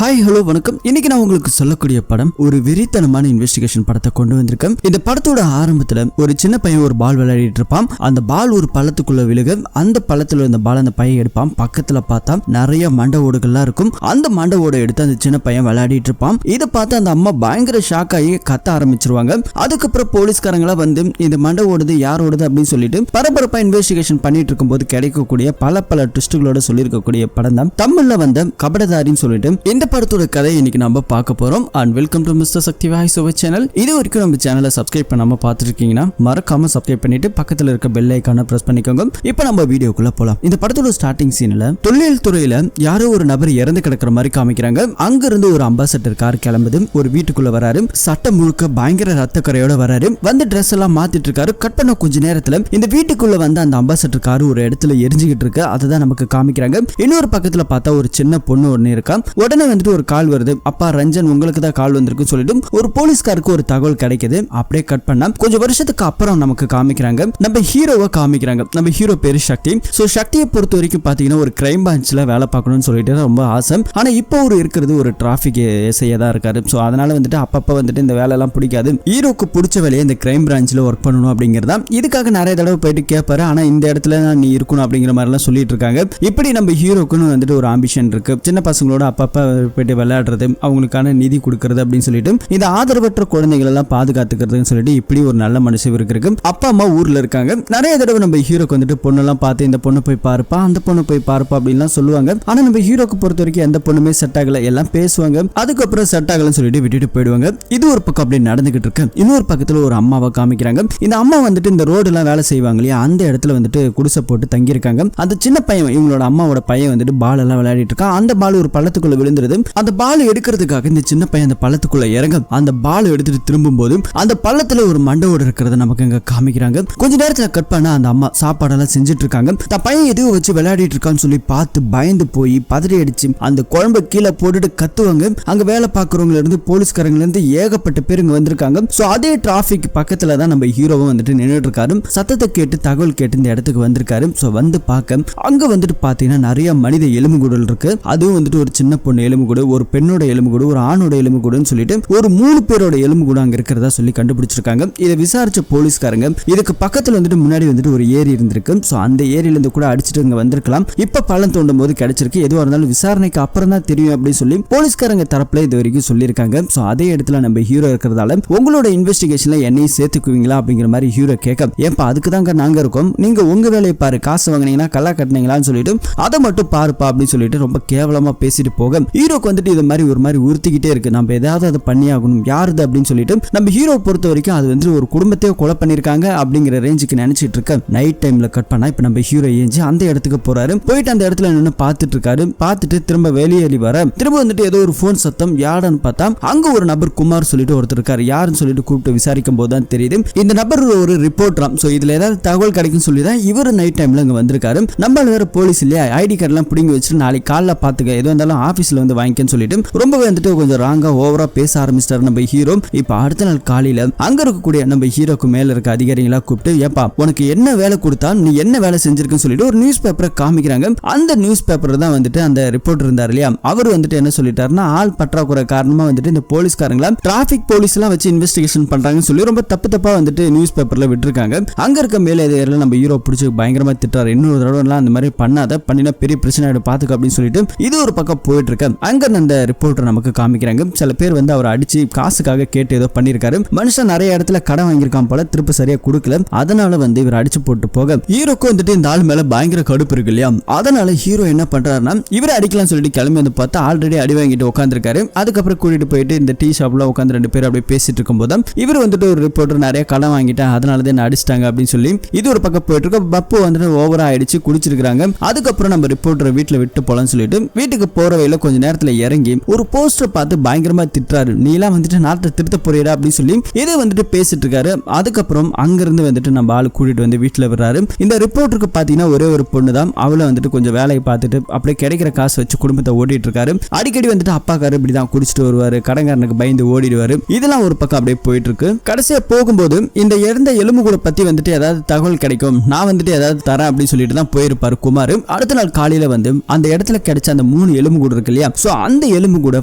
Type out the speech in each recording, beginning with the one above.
Hi hello வணக்கம். இன்னைக்கு நான் உங்களுக்கு சொல்லக்கூடிய படம் ஒரு வெறித்தனமான இன்வெஸ்டிகேஷன் படத்தை கொண்டு வந்திருக்கேன். இந்த படத்தோட ஆரம்பத்துல ஒரு சின்ன பையன் ஒரு பால் விளையாடிட்டு இருப்பான். அந்த பால் ஒரு பள்ளத்துக்குள்ள விழுக அந்த பள்ளத்துல இருந்த பால் அந்த பையன் எடுப்பான். பக்கத்துல பார்த்தா நிறைய மண்டை ஓடுகள்லாம் இருக்கும். அந்த மண்டை ஓட எடுத்து அந்த சின்ன பையன் விளையாடிட்டு இருப்பான். இதை பார்த்து அந்த அம்மா பயங்கர ஷாக் ஆகி கத்த ஆரம்பிச்சிருவாங்க. அதுக்கப்புறம் போலீஸ்காரங்களா வந்து இந்த மண்டை ஓடுது யார் ஓடுது அப்படின்னு சொல்லிட்டு பரபரப்பா இன்வெஸ்டிகேஷன் பண்ணிட்டு இருக்கும் போது கிடைக்கக்கூடிய பல ட்விஸ்டுகளோட சொல்லியிருக்கக்கூடிய படம் தான் தமிழ்ல வந்த கபடதாரின்னு சொல்லிட்டு இந்த படத்தோட கதை இன்னைக்கு நம்ம பார்க்க போறோம். And welcome to mister Sakthi voice over channel. இது வரைக்கும் நம்ம சேனலை சப்ஸ்கிரைப் பண்ணாம பார்த்துட்டு இருக்கீங்கன்னா மறக்காம சப்ஸ்கிரைப் பண்ணிட்டு பக்கத்துல இருக்க பெல் ஐகானை பிரஸ் பண்ணிக்கோங்க. இப்போ நம்ம வீடியோக்குள்ள போலாம். இந்த படத்தோட ஸ்டார்டிங் சீன்ல தொழில் துறையில யாரோ ஒரு நபர் இறந்து கிடக்கிற மாதிரி காமிக்கிறாங்க. அங்க இருந்து ஒரு அம்பாசடர் கார் கிளம்புது. ஒரு வீட்டுக்குள்ள வராரு. சட்டம் முழுக்க பயங்கர ரத்த கரையோட வராரு. வந்து ட்ரெஸ் எல்லாம் மாத்திட்டு இருக்காரு. கட் பண்ண கொஞ்ச நேரத்துல இந்த வீட்டுக்குள்ள வந்து அந்த அம்பாசடர் கார் ஒரு இடத்துல எரிஞ்சுக்கிட்டு இருக்கு. அதுதான் நமக்கு காமிக்கிறாங்க. இன்னொரு பக்கத்துல பார்த்தா ஒரு சின்ன பொண்ணு ஒண்ணு இருக்கா. உடனே வந்துட்டு ஒரு கால் வருது. அப்பா ரஞ்சன் உங்களுக்கு தான் கால் வந்திருக்கு சொல்லிட்டு ஒரு போலீஸ்காருக்கு ஒரு தகவல் கிடைக்குது. அப்படியே கட் பண்ணா கொஞ்சம் வருஷத்துக்கு அப்புறம் நமக்கு காமிக்கிறாங்க. நம்ம ஹீரோவை காமிக்கிறாங்க. நம்ம ஹீரோ பேரு சக்தி. சோ சக்தியை பொறுத்த வரைக்கும் பாத்தீங்கன்னா ஒரு கிரைம் பிரான்ச்ல வேலை பார்க்கணும்னு சொல்லிட்டு ரொம்ப ஆசை. ஆனா இப்போ ஒரு இருக்கிறது ஒரு டிராபிக் எஸ்ஐயா தான் இருக்காரு. சோ அதனால வந்துட்டு அப்பப்ப வந்துட்டு இந்த வேலை எல்லாம் பிடிக்காது. ஹீரோக்கு பிடிச்ச வேலையை இந்த கிரைம் பிரான்ச்ல ஒர்க் பண்ணணும் அப்படிங்கறதா. இதுக்காக நிறைய தடவை போயிட்டு கேட்பாரு. ஆனா இந்த இடத்துல நீ இருக்கணும் அப்படிங்கிற மாதிரி எல்லாம் சொல்லிட்டு இருக்காங்க. இப்படி நம்ம ஹீரோக்குன்னு வந்துட்டு ஒரு ஆம்பிஷன் இருக்கு. சின்ன பசங்களோட அப்பப்ப போயிட்டு விளையாடுறது, அவங்களுக்கான நிதி கொடுக்கறது அப்படின்னு சொல்லிட்டு இந்த ஆதரவற்ற குழந்தைகள் எல்லாம் பாதுகாத்துக்கிறதுன்னு சொல்லிட்டு இப்படி ஒரு நல்ல மனுஷன் இருக்கு. அப்பா அம்மா ஊர்ல இருக்காங்க. நிறைய தடவை நம்ம ஹீரோக்கு வந்துட்டு பொண்ணெல்லாம் பார்த்து இந்த பொண்ணு போய் பாருப்பா அந்த பொண்ணு போய் பாருப்பா அப்படின்லாம் சொல்லுவாங்க. ஆனா நம்ம ஹீரோக்கு பொறுத்த வரைக்கும் எந்த பொண்ணுமே செட் ஆகல. எல்லாம் பேசுவாங்க. அதுக்கப்புறம் செட் ஆகலன்னு சொல்லிட்டு விட்டுட்டு போயிடுவாங்க. இது ஒரு பக்கம் அப்படி நடந்துகிட்டு இருக்கு. இன்னொரு பக்கத்துல ஒரு அம்மாவை காமிக்கிறாங்க. இந்த அம்மா வந்துட்டு இந்த ரோடு எல்லாம் வேலை செய்வாங்க இல்லையா, அந்த இடத்துல வந்துட்டு குடிசை போட்டு தங்கி இருக்காங்க. அந்த சின்ன பையன் இவங்களோட அம்மாவோட பையன் வந்துட்டு பால் எல்லாம் விளையாடிட்டு இருக்கான். அந்த பால் ஒரு பள்ளத்துக்குள்ள விழுந்துருது. அந்த பால் எடுக்கிறதுக்காக இந்த சின்ன பையன் அந்த பள்ளத்துக்குள்ள இறங்க அந்த பால் எடுத்துட்டு திரும்பும் போது அந்த பள்ளத்துல ஒரு மண்டோடு இருக்கிறத நமக்கு இங்க காமிக்கிறாங்க. கொஞ்ச நேரத்துல கட் பண்ண அந்த அம்மா சாப்பாடெல்லாம் செஞ்சுட்டு இருக்காங்க. தான் பையன் எதுவும் வச்சு விளையாடிட்டு இருக்கான்னு சொல்லி பார்த்து பயந்து போய் பதறி அடிச்சு அந்த குழம்பு கீழே போட்டுட்டு கத்துவாங்க. அங்க வேலை பார்க்கறவங்க இருந்து போலீஸ்காரங்க இருந்து ஏகப்பட்ட பேர் இங்க வந்திருக்காங்க. சோ அதே டிராபிக் பக்கத்துல தான் நம்ம ஹீரோவும் வந்துட்டு நின்றுட்டு இருக்காரு. சத்தத்தை கேட்டு தகவல் கேட்டு இந்த இடத்துக்கு வந்திருக்காரு. சோ வந்து பார்க்க அங்க வந்துட்டு பாத்தீங்கன்னா நிறைய மனித எலும்புக்கூடல் இருக்கு. அதுவும் வந்துட்டு ஒரு சின்ன பொண்ணு எலும்புக்கூடு, ஒரு பெண்ணோட எலும்புக்கூடு, ஒரு ஆணோட எலும்புக்கூடுன்னு சொல்லிட்டு ஒரு 3 பேரோட எலும்புக்கூடு அங்க இருக்கிறதா சொல்லி கண்டுபிடிச்சிருக்காங்க. இதை விசாரிச்ச போலீஸ்காரங்க இதுக்கு பக்கத்துல வந்துட்டு முன்னாடி வந்துட்டு ஒரு ஏரி இருந்திருக்கு. சோ அந்த ஏரியில இருந்து கூட அடிச்சுட்டு இங்க வந்திருக்கலாம். இப்ப பள்ளம் தோண்டும் போது கிடைச்சிருக்கு. எதுவா இருந்தாலும் விசாரணைக்கு அப்புறம் தான் தெரியும் அப்படின்னு சொல்லி போலீஸ்காரங்க தரப்புல இது வரைக்கும் சொல்லியிருக்காங்க. சோ அதே இடத்துல நம்ம ஹீரோ இருக்கிறதால உங்களோட இன்வெஸ்டிகேஷன்ல என்னையும் சேர்த்துக்குவீங்களா அப்படிங்கிற மாதிரி ஹீரோ கேட்க, ஏன்பா அதுக்கு தாங்க நாங்க இருக்கோம், நீங்க உங்க வேலையை பாரு, காசு வாங்கினீங்கன்னா கல்லா கட்டினீங்களான்னு சொல்லிட்டு அதை மட்டும் பாருப்பா அப்படின்னு சொல்லிட்டு ரொம்ப கேவலமா பேசிட்டு போக ஹீரோக்கு வந்துட்டு இது மாதிரி ஒரு மாதிரி உறுத்திக்கிட்டே இருக்கு. நம்ம ஏதாவது அதை பண்ணி ஆகணும், யாருது அப்படின்னு சொல்லிட்டு நம்ம ஹீரோ பொறுத்த வரைக்கும் அது வந்து ஒரு குடும்பத்தையே கொலை பண்ணிருக்காங்க அப்படிங்கிற ரேஞ்சுக்கு நினைச்சிட்டு இருக்க. நைட் டைம்ல கட் பண்ணா இப்ப நம்ம ஹீரோ ஏஞ்சி அந்த இடத்துக்கு போறாரு. போயிட்டு அந்த இடத்துல நின்று பார்த்துட்டு இருக்காரு. பார்த்துட்டு திரும்ப வெளியேறி வர திரும்ப வந்துட்டு ஏதோ ஒரு போன் சத்தம். யாருன்னு பார்த்தா அங்க ஒரு நபர் குமார் சொல்லிட்டு ஒருத்தர் இருக்காரு. யாருன்னு சொல்லிட்டு கூப்பிட்டு விசாரிக்கும் போது தான் தெரியுது இந்த நபர் ஒரு ரிப்போர்ட்டராம். சோ இதுல ஏதாவது தகவல் கிடைக்கும் சொல்லி தான் இவர் நைட் டைம்ல இங்க வந்திருக்காரு. நம்ம வேற போலீஸ் இல்லையா, ஐடி கார்டு எல்லாம் பிடிங்கி வச்சுட்டு நாளைக்கு காலைல பாத்துக்க, எதுவும் இருந்தாலும் ஆபீஸ்ல வந்து வாங்கிக்கன்னு சொல்லிட்டு ரொம்பவே வந்துட்டு கொஞ்சம் ராங்கா ஓவரா பேச ஆரம்பிச்சிட்டாரு நம்ம ஹீரோ. இப்ப அடுத்த நாள் காலையில அங்க இருக்கக்கூடிய நம்ம ஹீரோக்கு மேல இருக்க அதிகாரிகளா கூப்பிட்டு, ஏப்பா உனக்கு என்ன வேலை கொடுத்தா நீ என்ன வேலை செஞ்சிருக்குன்னு சொல்லிட்டு ஒரு நியூஸ் பேப்பரை காமிக்கிறாங்க. அந்த நியூஸ் பேப்பர் தான் வந்துட்டு அந்த ரிப்போர்ட் இருந்தார் இல்லையா, அவர் வந்துட்டு என்ன சொல்லிட்டாருன்னா ஆள் பற்றாக்குறை காரணமா வந்துட்டு இந்த போலீஸ்காரங்களா டிராபிக் போலீஸ் எல்லாம் வச்சு இன்வெஸ்டிகேஷன் பண்றாங்கன்னு சொல்லி ரொம்ப தப்பா வந்துட்டு நியூஸ் பேப்பர்ல விட்டுருக்காங்க. அங்க இருக்க மேல நம்ம ஹீரோ பிடிச்சி பயங்கரமா திட்டாரு. இன்னொரு தடவை அந்த மாதிரி பண்ணாத, பண்ணினா பெரிய பிரச்சனை ஆயிடும் பாத்துக்க அப்படின்னு சொல்லிட்டு இது ஒரு பக்கம் போயிட்டு இருக்க. அங்க அந்த ரிப்போர்ட்டர் நமக்கு காமிக்கிறாங்க. சில பேர் வந்து அவர் அடிச்சு காசுக்காக கேட்டு ஏதோ பண்ணிருக்காரு. மனுஷன் நிறைய இடத்துல கடன் வாங்கியிருக்கான் போல, திருப்பி சரியா கொடுக்கல. அதனால வந்து இவர் அடிச்சு போட்டு போக ஹீரோக்கு வந்துட்டு இந்த ஆள் மேல பயங்கர கடுப்பு இருக்கு இல்லையா. அதனால ஹீரோ என்ன பண்றாருன்னா இவரை அடிக்கலாம் சொல்லிட்டு கிளம்பி வந்து பார்த்தா ஆல்ரெடி அடி வாங்கிட்டு உட்காந்துருக்காரு. அதுக்கப்புறம் கூட்டிட்டு போயிட்டு இந்த டீ ஷாப்ல உட்காந்து 2 பேர் அப்படியே பேசிட்டு இருக்கும் போது இவர் வந்துட்டு ஒரு ரிப்போர்ட்டர் நிறைய கடன் வாங்கிட்டேன் அதனாலதான் என்ன அடிச்சிட்டாங்க அப்படின்னு சொல்லி இது ஒரு பக்கம் போயிட்டு இருக்க. பப்பு வந்துட்டு ஓவரா ஆயிடுச்சு, குடிச்சிருக்காங்க. அதுக்கப்புறம் நம்ம ரிப்போர்ட்டரை வீட்டுல விட்டு போலான்னு சொல்லிட்டு வீட்டுக்கு போற வழியில கொஞ்ச நேரத்துல இறங்கி ஒரு போஸ்டர் பார்த்து பயங்கரமா திட்டுறாரு. நீ எல்லாம் வந்துட்டு நாட்டை திருத்த போறீடா அப்படின்னு சொல்லி இதை வந்துட்டு பேசிட்டு இருக்காரு. அதுக்கப்புறம் அங்கிருந்து வந்துட்டு நம்ம ஆளு கூட்டிட்டு வந்து வீட்டுல விடுறாரு. இந்த ரிப்போர்ட்டருக்கு பாத்தீங்கன்னா ஒரே ஒரு பொண்ணு தான். அவளை வந்துட்டு கொஞ்சம் வேலையை பார்த்துட்டு அப்படியே கிடைக்கிற காசு வச்சு குடும்பத்தை ஓட்டிட்டு இருக்காரு. அடிக்கடி வந்துட்டு அப்பாக்காரு இப்படிதான் குடிச்சிட்டு வருவாரு, கடன்காரனுக்கு பயந்து ஓடிடுவாரு. இதெல்லாம் ஒரு பக்கம் அப்படியே போயிட்டு இருக்கு. கடைசியா போகும்போது இந்த இறந்த எலும்புக்கூட பத்தி வந்துட்டு ஏதாவது தகவல் கிடைக்கும், நான் வந்துட்டு ஏதாவது தரேன் அப்படின்னு சொல்லிட்டு தான் போயிருப்பாரு குமார். அடுத்த நாள் காலையில வந்து அந்த இடத்துல கிடைச்ச அந்த 3 எலும்புக்கூடு இருக்கு இல்லையா, சோ அந்த எலும்பு கூட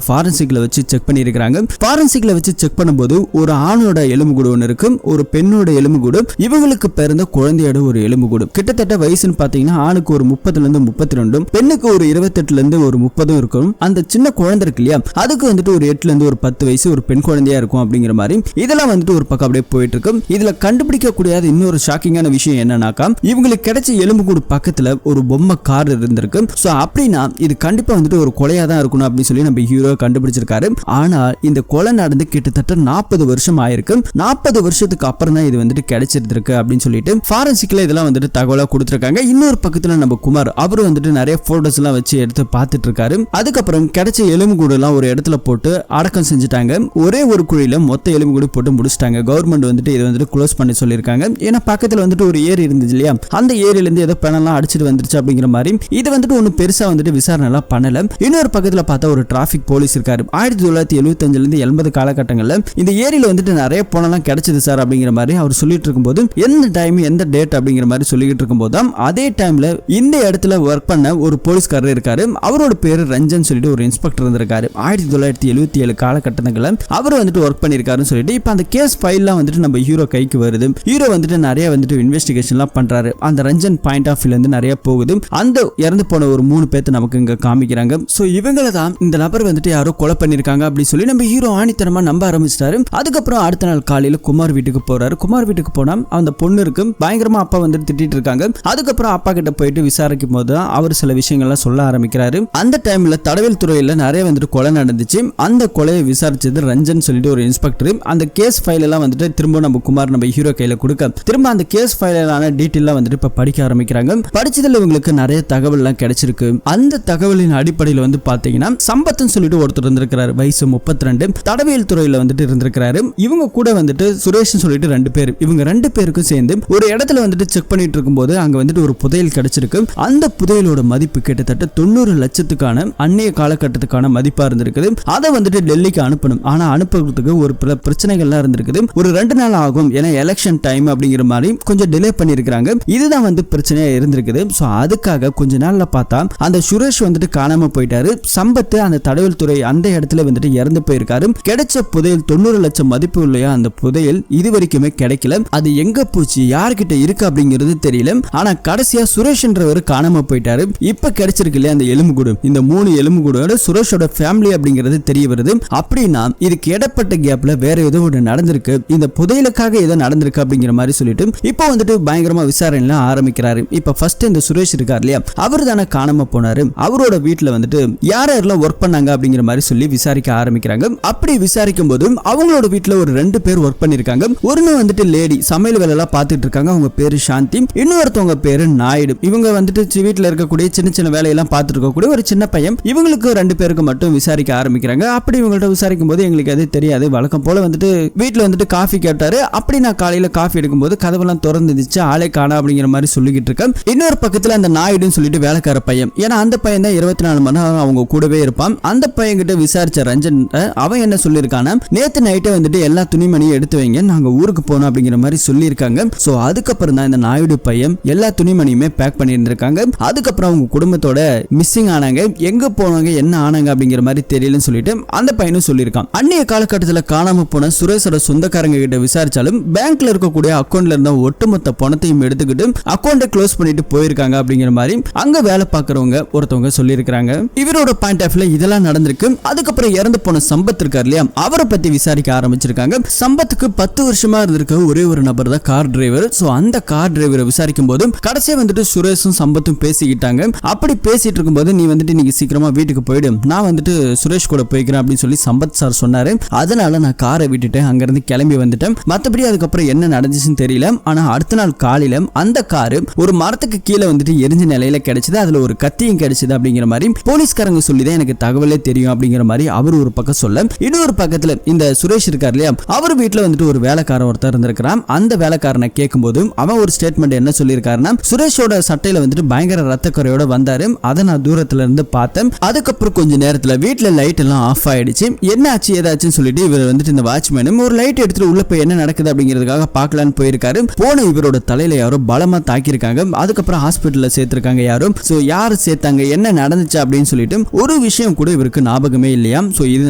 ஃபாரன்சிக்ல வச்சு செக் பண்ணியிருக்காங்க. ஃபாரன்சிக்ல வச்சு செக் பண்ணும்போது ஒரு ஆணோட எலும்பு கூட ஒன்று இருக்கும், ஒரு பெண்ணோட எலும்பு கூட, இவங்களுக்கு பிறந்த குழந்தையோட ஒரு எலும்பு கூட. கிட்டத்தட்ட வயசுன்னு பாத்தீங்கன்னா ஆணுக்கு ஒரு 30ல இருந்து 32, பெண்ணுக்கு ஒரு 28ல இருந்து ஒரு 30 இருக்கும். அந்த சின்ன குழந்தை இருக்கு இல்லையா, அதுக்கு வந்துட்டு ஒரு 8ல இருந்து ஒரு 10 வயசு ஒரு பெண் குழந்தையா இருக்கும் அப்படிங்கிற மாதிரி இதெல்லாம் வந்துட்டு ஒரு பக்கம் அப்படியே போயிட்டு இருக்கும். இதுல கண்டுபிடிக்க கூடியது இன்னொரு ஷாக்கிங்கான விஷயம் என்னன்னாக்கா, இவங்களுக்கு கிடைச்ச எலும்பு கூட பக்கத்துல ஒரு பொம்மை கார் இருந்திருக்கு. சோ அப்படின்னா இது கண்டிப்பா வந்துட்டு ஒரு கொலையா தான் இருக்கணும் அப்படின்னு சொல்லி நம்ம ஹீரோ கண்டுபிடிச்சிருக்காரு. ஆனா இந்த கொலை நடந்து கிட்டத்தட்ட 40 வருஷம் ஆயிருக்கு. 40 வருஷத்துக்கு அப்புறம் தான் இது வந்துட்டு கிடைச்சிருக்கு அப்படின்னு சொல்லிட்டு ஃபாரன்சிக்ல இதெல்லாம் வந்துட்டு தகவலா கொடுத்திருக்காங்க. இன்னொரு பக்கத்துல நம்ம குமார் அவரு வந்துட்டு நிறைய போட்டோஸ் எல்லாம் வச்சு எடுத்து பார்த்துட்டு இருக்காரு. அதுக்கப்புறம் கிடைச்ச எலும்பு கூட எல்லாம் ஒரு இடத்துல போட்டு அடக்கம் செஞ்சுட்டாங்க. ஒரே ஒரு குழியில மொத்த எலும்பு கூட போட்டு முடிச்சிட்டாங்க. கவர்மெண்ட் வந்துட்டு இதை வந்துட்டு க்ளோஸ் பண்ணி சொல்லியிருக்காங்க. ஏன்னா பக்கத்துல வந்துட்டு ஒரு ஏரி இருந்துச்சு இல்லையா, அந்த ஏரியில இருந்து ஏதோ பெணெல்லாம் அடிச்சிட்டு வந்துருச்சு அப்படிங்கிற மாதிரி இது வந்துட்டு ஒன்னும் பெருசா வந்துட்டு விசாரணை எல்லாம் பண்ணல. இன்னொரு பக்கத்துல பார்த்தா ஒரு டிராபிக் போலீஸ் இருக்காரு. 1975ல இருந்து 80 காலகட்டங்கள்ல இந்த ஏரியில வந்துட்டு நிறைய பணம்லாம் கிடைச்சது சார் அப்படிங்கிற மாதிரி அவர் சொல்லிட்டு இருக்கும்போது எந்த டைம் எந்த டேட் அப்படிங்கிற மாதிரி சொல்லிட்டு இருக்கும்போது அதே டைம்ல இந்த இடத்துல ஒர்க் பண்ண ஒரு போலீஸ்காரர் இருக்காரு. அவரோட பேரு ரஞ்சன் சொல்லிட்டு ஒரு இன்ஸ்பெக்டர் இருந்திருக்காரு. 1977 காலகட்டங்கள்ல அவர் வந்துட்டு ஒர்க் பண்ணிருக்காருன்னு சொல்லிட்டு இப்ப அந்த கேஸ் ஃபைல்லாம் வந்துட்டு நம்ம ஹீரோ கைக்கு வருது. ஹீரோ வந்துட்டு நிறைய வந்துட்டு இன்வெஸ்டிகேஷன்லாம் பண்றாரு. அந்த ரஞ்சன் பாயிண்ட் ஆஃப் வியூல இருந்து நிறைய போகுது. அந்த இறந்து போன ஒரு 3 பேர்த்த நமக்கு இங்க காமிக்கிறாங்க. சோ இவங்களை தான் இந்த நபர் வந்துட்டு யாரோ கொலை பண்ணிருக்காங்க அப்படி சொல்லி நம்ம ஹீரோ ஆணித்தரமா நம்ப ஆரம்பிச்சிட்டாரு. அதுக்கப்புறம் அடுத்த நாள் காலையில குமார் வீட்டுக்கு போறாரு. குமார் வீட்டுக்கு போனா அந்த பொண்ணு இருக்கு. பயங்கரமா அப்பா வந்துட்டு திட்டிட்டு இருக்காங்க. அதுக்கப்புறம் அப்பா கிட்ட போயிட்டு விசாரிக்கும் போது அவர் சில விஷயங்கள்லாம் சொல்ல ஆரம்பிக்கிறாரு. அந்த டைம்ல தடவியல் துறையில நிறைய வந்துட்டு கொலை நடந்துச்சு. அந்த கொலையை விசாரிச்சது ரஞ்சன் சொல்லிட்டு ஒரு இன்ஸ்பெக்டர். அந்த கேஸ் ஃபைல் எல்லாம் வந்துட்டு திரும்ப நம்ம குமார் நம்ம ஹீரோ கையில கொடுக்க திரும்ப அந்த கேஸ் ஃபைலான டீட்டெயிலாம் வந்துட்டு இப்ப படிக்க ஆரம்பிக்கிறாங்க. படிச்சதுல இவங்களுக்கு நிறைய தகவல் எல்லாம் கிடைச்சிருக்கு. அந்த தகவலின் அடிப்படையில் வந்து பாத்தீங்கன்னா சம்பத்னு சொல்லிட்டு ஒருத்தர் இருந்திருக்கிறாரு. வயசு 32, தடவியல் துறையில வந்துட்டு இருந்திருக்கிறாரு. இவங்க கூட வந்துட்டு சுரேஷ் சொல்லிட்டு 2 பேர். இவங்க 2 பேருக்கும் சேர்ந்து ஒரு இடத்துல வந்துட்டு செக் பண்ணிட்டு இருக்கும்போது அங்க வந்துட்டு ஒரு புதையல் கிடைச்சிருக்கு. அந்த புதையலோட மதிப்பு கிட்டத்தட்ட 90 லட்சத்துக்கான அன்னைய காலகட்டத்துக்கான மதிப்பா இருந்திருக்குது. அதை வந்துட்டு டெல்லிக்கு அனுப்பணும். ஆனா அனுப்புறதுக்கு ஒரு பிரச்சனைகள்லாம் இருந்திருக்குது. ஒரு 2 நாள் ஆகும், ஏன்னா எலெக்ஷன் டைம் அப்படிங்கிற மாதிரி கொஞ்சம் டிலே பண்ணிருக்காங்க. இதுதான் வந்து பிரச்சனையா இருந்திருக்குது. சோ அதுக்காக கொஞ்ச நாள்ல பார்த்தா அந்த சுரேஷ் வந்துட்டு காணாம போயிட்டாரு. சம்பத்து அந்த தடவல் துறை அந்த இடத்துல வந்துட்டு இறந்து போயிருக்காரு. கிடைச்ச புதையல் 90 லட்சம் மதிப்பு இல்லையா, அந்த புதையல் இது வரைக்குமே கிடைக்கல. அது எங்க போச்சு, யார்கிட்ட இருக்கு அப்படிங்கிறது தெரியல. ஆனா கடைசியா சுரேஷ்ன்றவர் காணாம போயிட்டாரு. இப்ப கிடைச்சிருக்கு இல்லையா அந்த எலும்புக்கூடு, இந்த 3 எலும்புக்கூடோட சுரேஷோட ஃபேமிலி அப்படிங்கிறது தெரிய வருது. அப்படின்னா இதுக்கு இடப்பட்ட கேப்ல வேற ஏதோ ஒன்று நடந்திருக்கு, இந்த புதையலுக்காக ஏதோ நடந்திருக்கு அப்படிங்கிற மாதிரி சொல்லிட்டு இப்போ வந்துட்டு பயங்கரமா விசாரணை ஆரம்பிக்கிறாரு. இப்ப ஃபர்ஸ்ட் இந்த சுரேஷ் இருக்கார் இல்லையா, அவர் தானே காணாம போனாரு. அவரோட வீட்டுல வந்துட்டு யாரெல்லாம் ஒர்க் பண்ணாங்க அப்படிங்கிற மாதிரி சொல்லி விசாரிக்க ஆரம்பிக்கிறாங்க. அப்படி விசாரிக்கும் போது அவங்களோட வீட்டுல ஒரு 2 பேர் ஒர்க் பண்ணிருக்காங்க. ஒன்னு வந்துட்டு லேடி சமையல் வேலை எல்லாம் பார்த்துட்டு இருக்காங்க. அவங்க பேரு சாந்தி. இன்னொருத்தவங்க பேரு நாயுடு. இவங்க வந்துட்டு வீட்டுல இருக்கக்கூடிய சின்ன சின்ன வேலையெல்லாம் பார்த்துட்டு இருக்கக்கூடிய ஒரு சின்ன பையன். இவங்களுக்கு 2 பேருக்கு மட்டும் விசாரிக்க ஆரம்பிக்கிறாங்க. அப்படி இவங்கள்ட்ட விசாரிக்கும் போது எங்களுக்கு அது தெரியாது, வழக்கம் போல வந்துட்டு வீட்டுல வந்துட்டு காஃபி கேட்டாரு. அப்படி நான் காலையில காஃபி எடுக்கும்போது கதவெல்லாம் திறந்துச்சு, ஆளே காணா அப்படிங்கிற மாதிரி சொல்லிக்கிட்டு இருக்கேன். இன்னொரு பக்கத்துல அந்த நாயுடுன்னு சொல்லிட்டு வேலைக்கார பையன், ஏன்னா அந்த பையன் தான் 24 மணி நேரம் அவங்க கூடவே இருப்பான். அந்த பையன் கிட்ட விசாரிச்ச ரஞ்சன் அவன் என்ன சொல்லியிருக்கானா, நேத்து நைட்டே வந்துட்டு எல்லா துணிமணியும் எடுத்து வைங்க, நாங்க ஊருக்கு போனோம் அப்படிங்கிற மாதிரி சொல்லியிருக்காங்க. சோ அதுக்கப்புறம் தான் இந்த நாயுடு பையன் எல்லா துணிமணியுமே பேக் பண்ணியிருந்திருக்காங்க. அதுக்கப்புறம் அவங்க குடும்பத்தோட மிஸ்ஸிங் ஆனாங்க, எங்க போனாங்க என்ன ஆனாங்க அப்படிங்கிற மாதிரி தெரியலன்னு சொல்லிட்டு அந்த பையனும் சொல்லியிருக்கான். அன்னைய காலகட்டத்தில் காணாம போன சுரேஷோட சொந்தக்காரங்க கிட்ட விசாரிச்சாலும் பேங்க்ல இருக்கக்கூடிய அக்கௌண்ட்ல இருந்த ஒட்டுமொத்த பணத்தையும் எடுத்துக்கிட்டு அக்கௌண்ட்டை க்ளோஸ் பண்ணிட்டு போயிருக்காங்க அப்படிங்கிற மாதிரி அங்க வேலை பார்க்கறவங்க ஒருத்தவங்க சொல்லியிருக்காங்க. இவரோட பாயிண்ட் ஆஃப் வியூல இதெல்லாம் நடந்திருக்கு. அதுக்கப்புறம் இறந்து போன சம்பத் இருக்கார் இல்லையா, அவரை பத்தி விசாரிக்க ஆரம்பிச்சிருக்காங்க. சம்பத்துக்கு 10 வருஷமா இருந்திருக்க ஒரே ஒரு நபர் தான் கார் டிரைவர். சோ அந்த கார் டிரைவரை விசாரிக்கும் போது கடைசியா வந்துட்டு சுரேஷும் சம்பத்தும் பேசிக்கிட்டாங்க. அப்படி பேசிட்டு இருக்கும்போது நீ வந்துட்டு நீங்க சீக்கிரமா வீட்டுக்கு போயிடு, நான் வந்துட்டு சுரேஷ் கூட போய்க்கிறேன் அப்படின்னு சொல்லி சம்பத் சார் சொன்னாரு. அதனால நான் காரை விட்டுட்டு அங்கிருந்து கிளம்பி வந்துட்டேன். மற்றபடி அதுக்கப்புறம் என்ன நடந்துச்சுன்னு தெரியல. ஆனா அடுத்த நாள் காலையில அந்த காரு ஒரு மரத்துக்கு கீழே வந்துட்டு எரிஞ்ச நிலையில கிடைச்சது. அதுல ஒரு கத்தியும் கிடைச்சது அப்படிங்கிற மாதிரி போலீஸ்காரங்க சொல்லிதான் எனக்கு தகவலே தெரியும் அப்படிங்கிற மாதிரி அவர் ஒரு பக்கம் சொல்ல, இன்னொரு பக்கத்துல இந்த சுரேஷ் இருக்கார் இல்லையா, அவர் வீட்டுல வந்துட்டு ஒரு வேலைக்காரன் ஒருத்தர் இருந்திருக்கிறான். அந்த வேலைக்காரனை கேட்கும் போது அவன் ஒரு ஸ்டேட்மெண்ட் என்ன சொல்லியிருக்காருன்னா, சுரேஷோட சட்டையில வந்துட்டு பயங்கர ரத்தக்கரையோட வந்தாரு, அதை நான் தூரத்துல இருந்து பார்த்தேன். அதுக்கப்புறம் கொஞ்ச நேரத்துல வீட்டுல லைட் எல்லாம் ஆஃப் ஆயிடுச்சு. என்ன ஆச்சு ஏதாச்சுன்னு சொல்லிட்டு இவர் வந்துட்டு இந்த வாட்ச்மேனும் ஒரு லைட் எடுத்துட்டு உள்ள போய் என்ன நடக்குது அப்படிங்கிறதுக்காக பார்க்கலான்னு போயிருக்காரு. போன இவரோட தலையில யாரோ பலமா தாக்கியிருக்காங்க. அதுக்கப்புறம் ஹாஸ்பிட்டல்ல சேர்த்திருக்காங்க யாரும். சோ யாரு சேர்த்தாங்க, என்ன நடந்துச்சு அப்படின்னு சொல்லிட்டு ஒரு ஒரு விஷயம் கூட இவருக்கு ஞாபகமே இல்லையா. சோ இது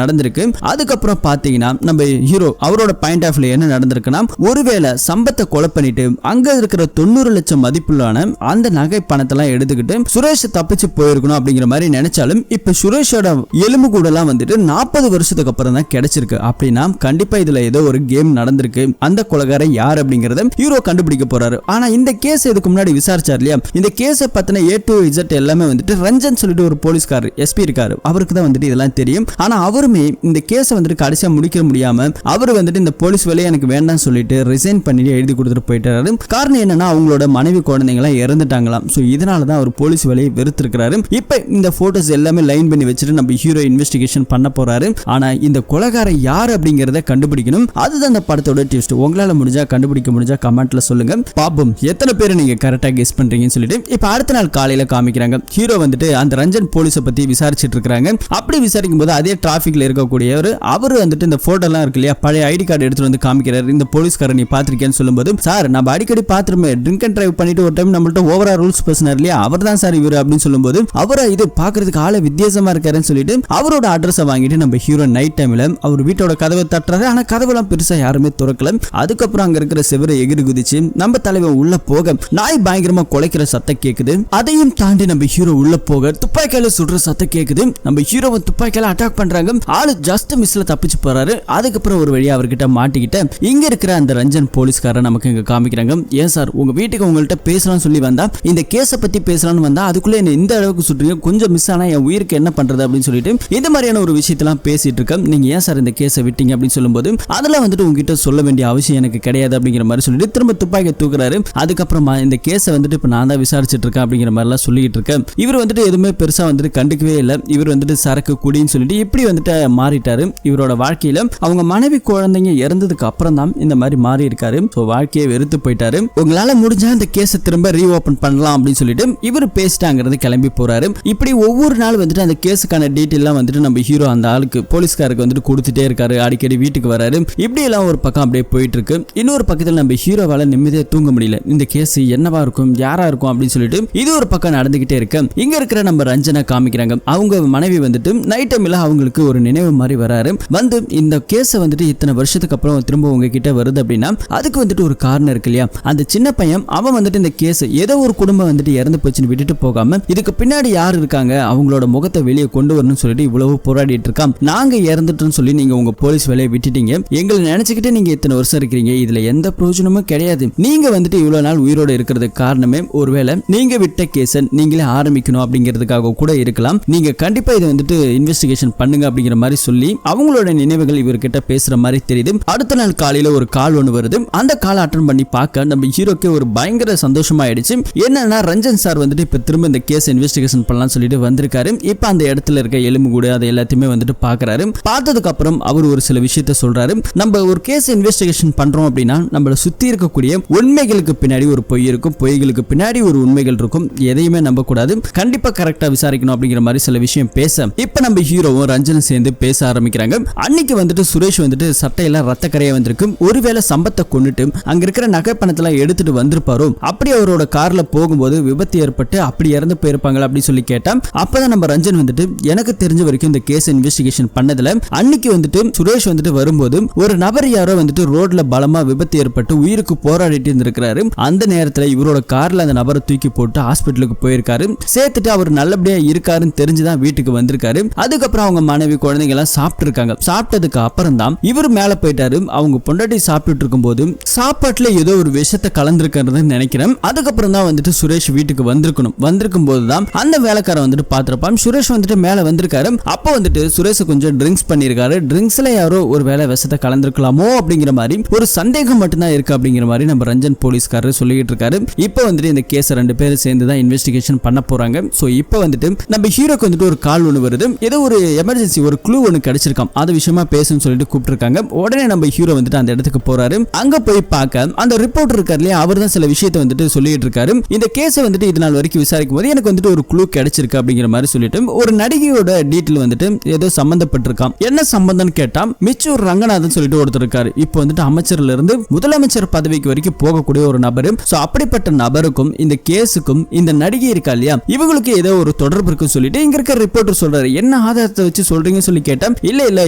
நடந்திருக்கு. அதுக்கப்புறம் பாத்தீங்கன்னா நம்ம ஹீரோ அவரோட பாயிண்ட் ஆஃப் என்ன நடந்திருக்குன்னா, ஒருவேளை சம்பத்தை கொலை பண்ணிட்டு அங்க இருக்கிற 90 லட்சம் மதிப்புள்ளான அந்த நகை பணத்தெல்லாம் எடுத்துக்கிட்டு சுரேஷ் தப்பிச்சு போயிருக்கணும் அப்படிங்கிற மாதிரி நினைச்சாலும் இப்ப சுரேஷோட எலும்பு கூட எல்லாம் வந்துட்டு 40 வருஷத்துக்கு அப்புறம் தான் கிடைச்சிருக்கு. அப்படின்னா கண்டிப்பா இதுல ஏதோ ஒரு கேம் நடந்திருக்கு. அந்த கொலைகாரன் யார் அப்படிங்கறத ஹீரோ கண்டுபிடிக்க போறாரு. ஆனா இந்த கேஸ் இதுக்கு முன்னாடி விசாரிச்சார் இல்லையா, இந்த கேஸை பத்தின A to Z எல்லாமே வந்துட்டு ரஞ்சன் சொல்லிட்டு ஒரு போலீஸ்காரர் SP இருக்காரு, அவருக்கு தான் வந்துட்டு இதெல்லாம் தெரியும். ஆனா அவருமே இந்த கேஸை வந்துட்டு கடைசியா முடிக்க முடியாம அவர் வந்துட்டு இந்த போலீஸ் வேலையை எனக்கு வேண்டாம் சொல்லிட்டு ரிசைன் பண்ணி எழுதி கொடுத்துட்டு போயிட்டாரு. காரணம் என்னன்னா அவங்களோட மனைவி குழந்தைங்க எல்லாம் இறந்துட்டாங்களாம். சோ இதனாலதான் அவர் போலீஸ் வேலையை வெறுத்திருக்கிறாரு. இப்ப இந்த போட்டோஸ் எல்லாமே லைன் பண்ணி வச்சுட்டு நம்ம ஹீரோ இன்வெஸ்டிகேஷன் பண்ண போறாரு. ஆனா இந்த கொலைகாரன் யார் அப்படிங்கறத கண்டுபிடிக்கணும். அதுதான் இந்த படத்தோட ட்விஸ்ட். உங்களால முடிஞ்சா கண்டுபிடிக்க முடிஞ்சா கமெண்ட்ல சொல்லுங்க. பாப்போம் எத்தனை பேர் நீங்க கரெக்டா கெஸ் பண்றீங்கன்னு சொல்லிட்டு. இப்ப அடுத்த நாள் காலையில காமிக்கிறாங்க. ஹீரோ வந்துட்டு அந்த ரஞ்சன் போலீஸை பத்தி விசாரிச்சுட்டு இருக்காங்க. அப்படி விசாரிக்கும் போது அதே டிராபிக்ல இருக்கக்கூடியவர் அவர் வந்துட்டு இந்த போட்டோ எல்லாம் இருக்கு இல்லையா, பழைய ஐடி கார்டு எடுத்துட்டு வந்து காமிக்கிறாரு. இந்த போலீஸ்காரர் நீ பாத்திருக்கேன்னு சொல்லும்போது, சார் நம்ம அடிக்கடி பாத்துருமே, ட்ரிங்க் அண்ட் டிரைவ் பண்ணிட்டு ஒரு டைம் நம்மள்ட்ட ஓவரா ரூல்ஸ் பேசினார் இல்லையா, அவர் தான் சார் இவரு அப்படின்னு சொல்லும்போது, அவரை இது பாக்குறதுக்கு ஆள வித்தியாசமா இருக்காருன்னு சொல்லிட்டு அவரோட அட்ரஸை வாங்கிட்டு நம்ம ஹீரோ நைட் டைம்ல அவர் வீட்டோட கதவை தட்டுறாரு. ஆனா கதவெல்லாம் பெருசா யாருமே திறக்கல. அதுக்கப்புறம் அங்க இருக்கிற செவரை எகிரி குதிச்சு நம்ம தலைவன் உள்ள போக நாய் பயங்கரமா குலைக்கிற சத்தம் கேக்குது. அதையும் தாண்டி நம்ம ஹீரோ உள்ள போக துப்பாக்கியால சுடுற சத்தம் கேக்குது. நம்ம ஹீரோவை துப்பாக்கியால அட்டாக் பண்றாங்க. ஆளு ஜஸ்ட் மிஸ்ல தப்பிச்சு போறாரு. அதுக்கப்புறம் ஒரு வழியா அவர்கிட்ட மாட்டிக்கிட்ட இங்க இருக்கிற அந்த ரஞ்சன் போலீஸ்காரர் நமக்கு இங்க காமிக்கிறாங்க. ஏன் சார் உங்க வீட்டுக்கு உங்கள்கிட்ட பேசலாம்னு சொல்லி வந்தா, இந்த கேஸை பத்தி பேசலாம்னு வந்தா அதுக்குள்ள என்ன இந்த அளவுக்கு சுட்டுறீங்க, கொஞ்சம் மிஸ் ஆனா என் உயிருக்கு என்ன பண்றது அப்படின்னு சொல்லிட்டு இந்த மாதிரியான ஒரு விஷயத்தெல்லாம் பேசிட்டு இருக்க. நீங்க ஏன் சார் இந்த கேஸை விட்டீங்க அப்படின்னு சொல்லும்போது, அதெல்லாம் வந்துட்டு உங்ககிட்ட சொல்ல வேண்டிய அவசியம் எனக்கு கிடையாது அப்படிங்கிற மாதிரி சொல்லிட்டு திரும்ப துப்பாக்கியை தூக்குறாரு. அதுக்கப்புறமா இந்த கேஸை வந்துட்டு இப்ப நான் தான் விசாரிச்சுட்டு இருக்கேன் அப்படிங்கிற மாதிரி எல்லாம் சொல்லிட்டு இருக்கேன். இவர் வந்துட்டு எதுவுமே பெருசா வந்துட்டு கண்டுக்கவே இல்லை. இவர் வந்துட்டு சரக்கு குடின்னு சொல்லிட்டு இப்படி வந்துட்டு மாறிட்டாரு. இவரோட வாழ்க்கையில அவங்க மனைவி குழந்தைங்க இறந்ததுக்கு அப்புறம் தான் இந்த மாதிரி மாறி இருக்காரு. வாழ்க்கையை வெறுத்து போயிட்டாரு. உங்களால முடிஞ்சா இந்த கேஸை திரும்ப ரீஓபன் பண்ணலாம் அப்படின்னு சொல்லிட்டு இவர் பேசிட்டாங்கிறது கிளம்பி போறாரு. இப்படி ஒவ்வொரு நாள் வந்துட்டு அந்த கேஸுக்கான டீட்டெயிலாம் வந்துட்டு நம்ம ஹீரோ அந்த ஆளுக்கு போலீஸ்காருக்கு வந்துட்டு கொடுத்துட்டே இருக்காரு. அடிக்கடி வீட்டுக்கு வராரு. இப்படி எல்லாம் ஒரு பக்கம் அப்படியே போயிட்டு இருக்கு. இன்னொரு பக்கத்தில் நம்ம ஹீரோவால நிம்மதியா தூங்க முடியல. இந்த கேஸ் என்னவா இருக்கும், யாரா இருக்கும் அப்படின்னு சொல்லிட்டு இது ஒரு பக்கம் நடந்துகிட்டே இருக்கு. இங்க இருக்கிற நம்ம ரஞ்சனை காமிக்கிறாங்க. அவங்க மனைவி வந்துட்டு நைட் டைம்ல அவங்களுக்கு ஒரு நினைவு மாதிரி வராரு. வந்து இந்த கேஸை வந்துட்டு இத்தனை வருஷத்துக்கு அப்புறம் திரும்ப உங்ககிட்ட வருது அப்படின்னா அதுக்கு வந்துட்டு ஒரு காரணம் இருக்கு இல்லையா. அந்த சின்ன பையன் அவன் வந்துட்டு இந்த கேஸ் ஏதோ ஒரு குடும்பம் வந்துட்டு இறந்து போச்சுன்னு விட்டுட்டு போகாம இதுக்கு பின்னாடி யார் இருக்காங்க அவங்களோட முகத்தை வெளியே கொண்டு வரணும்னு சொல்லிட்டு இவ்வளவு போராடிட்டு இருக்கான். நாங்க இறந்துட்டோம்னு சொல்லி நீங்க உங்க போலீஸ் வேலையை விட்டுட்டீங்க, எங்களை நினைச்சுக்கிட்டு நீங்க இத்தனை வருஷம் இருக்கிறீங்க, இதுல எந்த பிரயோஜனமும் கிடையாது. நீங்க வந்துட்டு இவ்வளவு நாள் உயிரோட இருக்கிறதுக்கு காரணமே ஒருவேளை நீங்க விட்ட கேஸை நீங்களே ஆரம்பிக்கணும் அப்படிங்கிறதுக்காக கூட இருக்கலாம். நீங்க கண்டிப்பா இதை வந்துட்டு இன்வெஸ்டிகேஷன் பண்ணுங்க அப்படிங்கிற மாதிரி சொல்லி அவங்களோட நினைவுகள் இவர்கிட்ட பேசுற மாதிரி தெரியுது. அடுத்த நாள் காலையில ஒரு கால் ஒன்று வருது. அந்த கால் அட்டன் பண்ணி பார்க்க நம்ம ஹீரோக்கு ஒரு பயங்கர சந்தோஷமாயிடுச்சு. என்னன்னா ரஞ்சன் சார் வந்துட்டு இப்ப திரும்ப இந்த கேஸ் இன்வெஸ்டிகேஷன் பண்ணலாம் சொல்லிட்டு வந்திருக்காரு. இப்ப அந்த இடத்துல இருக்க எலும்பு கூட அதை எல்லாத்தையுமே வந்துட்டு பாக்குறாரு. பார்த்ததுக்கு அப்புறம் அவர் ஒரு சில விஷயத்த சொல்றாரு. நம்ம ஒரு கேஸ் இன்வெஸ்டிகேஷன் பண்றோம் அப்படின்னா நம்மள சுத்தி இருக்கக்கூடிய உண்மைகளுக்கு பின்னாடி ஒரு பொய் இருக்கும், பொய்களுக்கு பின்னாடி ஒரு உண்மைகள் இருக்கும். எதையுமே நம்ப கூடாது, கண்டிப்பா கரெக்டா விசாரிக்கணும் அப்படிங்கிற மாதிரி சில விஷயம் பேச இப்ப நம்ம ஹீரோவும் ரஞ்சனும் சேர்ந்து பேச ஆரம்பிக்கிறாங்க. அன்னைக்கு வந்துட்டு சுரேஷ் வந்துட்டு சட்டையெல்லாம் ரத்த கரையா வந்திருக்கும். ஒருவேளை சம்பத்தை கொண்டுட்டு அங்க இருக்கிற நகை பணத்தெல்லாம் எடுத்துட்டு வந்திருப்பாரோ, அப்படி அவரோட கார்ல போகும்போது விபத்து ஏற்பட்டு அப்படி இறந்து போயிருப்பாங்களா அப்படின்னு சொல்லி கேட்டா, அப்பதான் நம்ம ரஞ்சன் வந்துட்டு எனக்கு தெரிஞ்ச வரைக்கும் இந்த கேஸ் இன்வெஸ்டிகேஷன் பண்ணதுல அன்னைக்கு வந்துட்டு சுரேஷ் வந்துட்டு வரும்போது ஒரு நபர் யாரோ வந்துட்டு ரோட்ல பலமா விபத்து ஏற்பட்டு உயிருக்கு போராடிட்டு இருந்திருக்கிறாரு. அந்த நேரத்துல இவரோட கார்ல அந்த நபரை தூக்கி போட்டு ஹாஸ்பிட்டலுக்கு போயிருக்காரு. சேர்த்துட்டு அவர் நல்லபடியா இருக்காருன்னு தெரிஞ்சுதான் வீட்டுக்கு வந்திருக்காரு. அதுக்கப்புறம் அவங்க மனைவி குழந்தைங்க எல்லாம் சாப்பிட்டு இருக்காங்க. சாப்பிட்டதுக்கு அப்புறம் தான் இவர் மேல போயிட்டாரு. அவங்க பொண்டாட்டி சாப்பிட்டு இருக்கும் போது சாப்பாட்டுல ஏதோ ஒரு விஷத்தை கலந்துருக்கிறது நினைக்கிறேன். அதுக்கப்புறம் தான் வந்துட்டு சுரேஷ் வீட்டுக்கு வந்திருக்கணும். வந்திருக்கும் போதுதான் அந்த வேலைக்காரன் வந்துட்டு பாத்திரப்பான். சுரேஷ் வந்துட்டு மேல வந்திருக்காரு. அப்போ வந்துட்டு சுரேஷ் கொஞ்சம் ட்ரிங்க்ஸ் பண்ணிருக்காரு. ட்ரிங்க்ஸ்ல யாரோ ஒரு வேலை விஷத்தை கலந்துருக்கலாமோ அப்படிங்கிற மாதிரி ஒரு சந்தேகம் மட்டும்தான் இருக்கு அப்படிங்கிற மாதிரி நம்ம ரஞ்சன் போலீஸ்காரர் சொல்லிட்டு இருக்காரு. இப்போ வந்துட்டு இந்த கேஸ் ரெண்டு பேரும் சேர்ந்து தான் இன்வெஸ்டிகேஷன் பண்ண போறாங்க. சோ இப்போ வந்துட்டு நம்ம ஹீரோக்கு வந்துட்டு ஒரு கால் ஒன்று வருது. ஏதோ ஒரு எமர்ஜென்சி ஒரு க்ளூ ஒன்று கிடைச்சிருக்காம். அது விஷயமா பேசணும்னு சொல்லிட்டு கூப்பிட்டுருக்காங்க. உடனே நம்ம ஹீரோ வந்துட்டு அந்த இடத்துக்கு போறாரு. அங்க போய் பார்க்க அந்த ரிப்போர்ட்டர் இருக்காரு இல்லையா, அவர் தான் சில விஷயத்தை வந்துட்டு சொல்லிட்டு இருக்காரு. இந்த கேஸை வந்துட்டு இது நாள் வரைக்கும் விசாரிக்கும் போது எனக்கு வந்துட்டு ஒரு க்ளூ கிடைச்சிருக்கு அப்படிங்கிற மாதிரி சொல்லிட்டு ஒரு நடிகையோட டீட்டெயில் வந்துட்டு ஏதோ சம்பந்தப்பட்டிருக்காம். என்ன சம்பந்தம்னு கேட்டா மிச்சூர் ரங்கநாதன் சொல்லிட்டு ஒருத்தர் இருக்காரு. இப்போ வந்துட்டு அமைச்சர்ல இருந்து முதலமைச்சர் பதவிக்கு வரைக்கும் போகக்கூடிய ஒரு நபர். சோ அப்படிப்பட்ட நபருக்கும் இந்த கேஸுக்கும் இந்த நடிகை இருக்கா இல்லையா, இவங்களுக்கு ஏதோ ஒரு தொடர்பு இருக்கு சொல்லிட்டு இங்க இருக்கிற ரிப்போர்ட்டர் சொல்றாரு, என்ன ஆதாரத்தை வச்சு சொல்றீங்கன்னு சொல்லி கேட்டா, இல்ல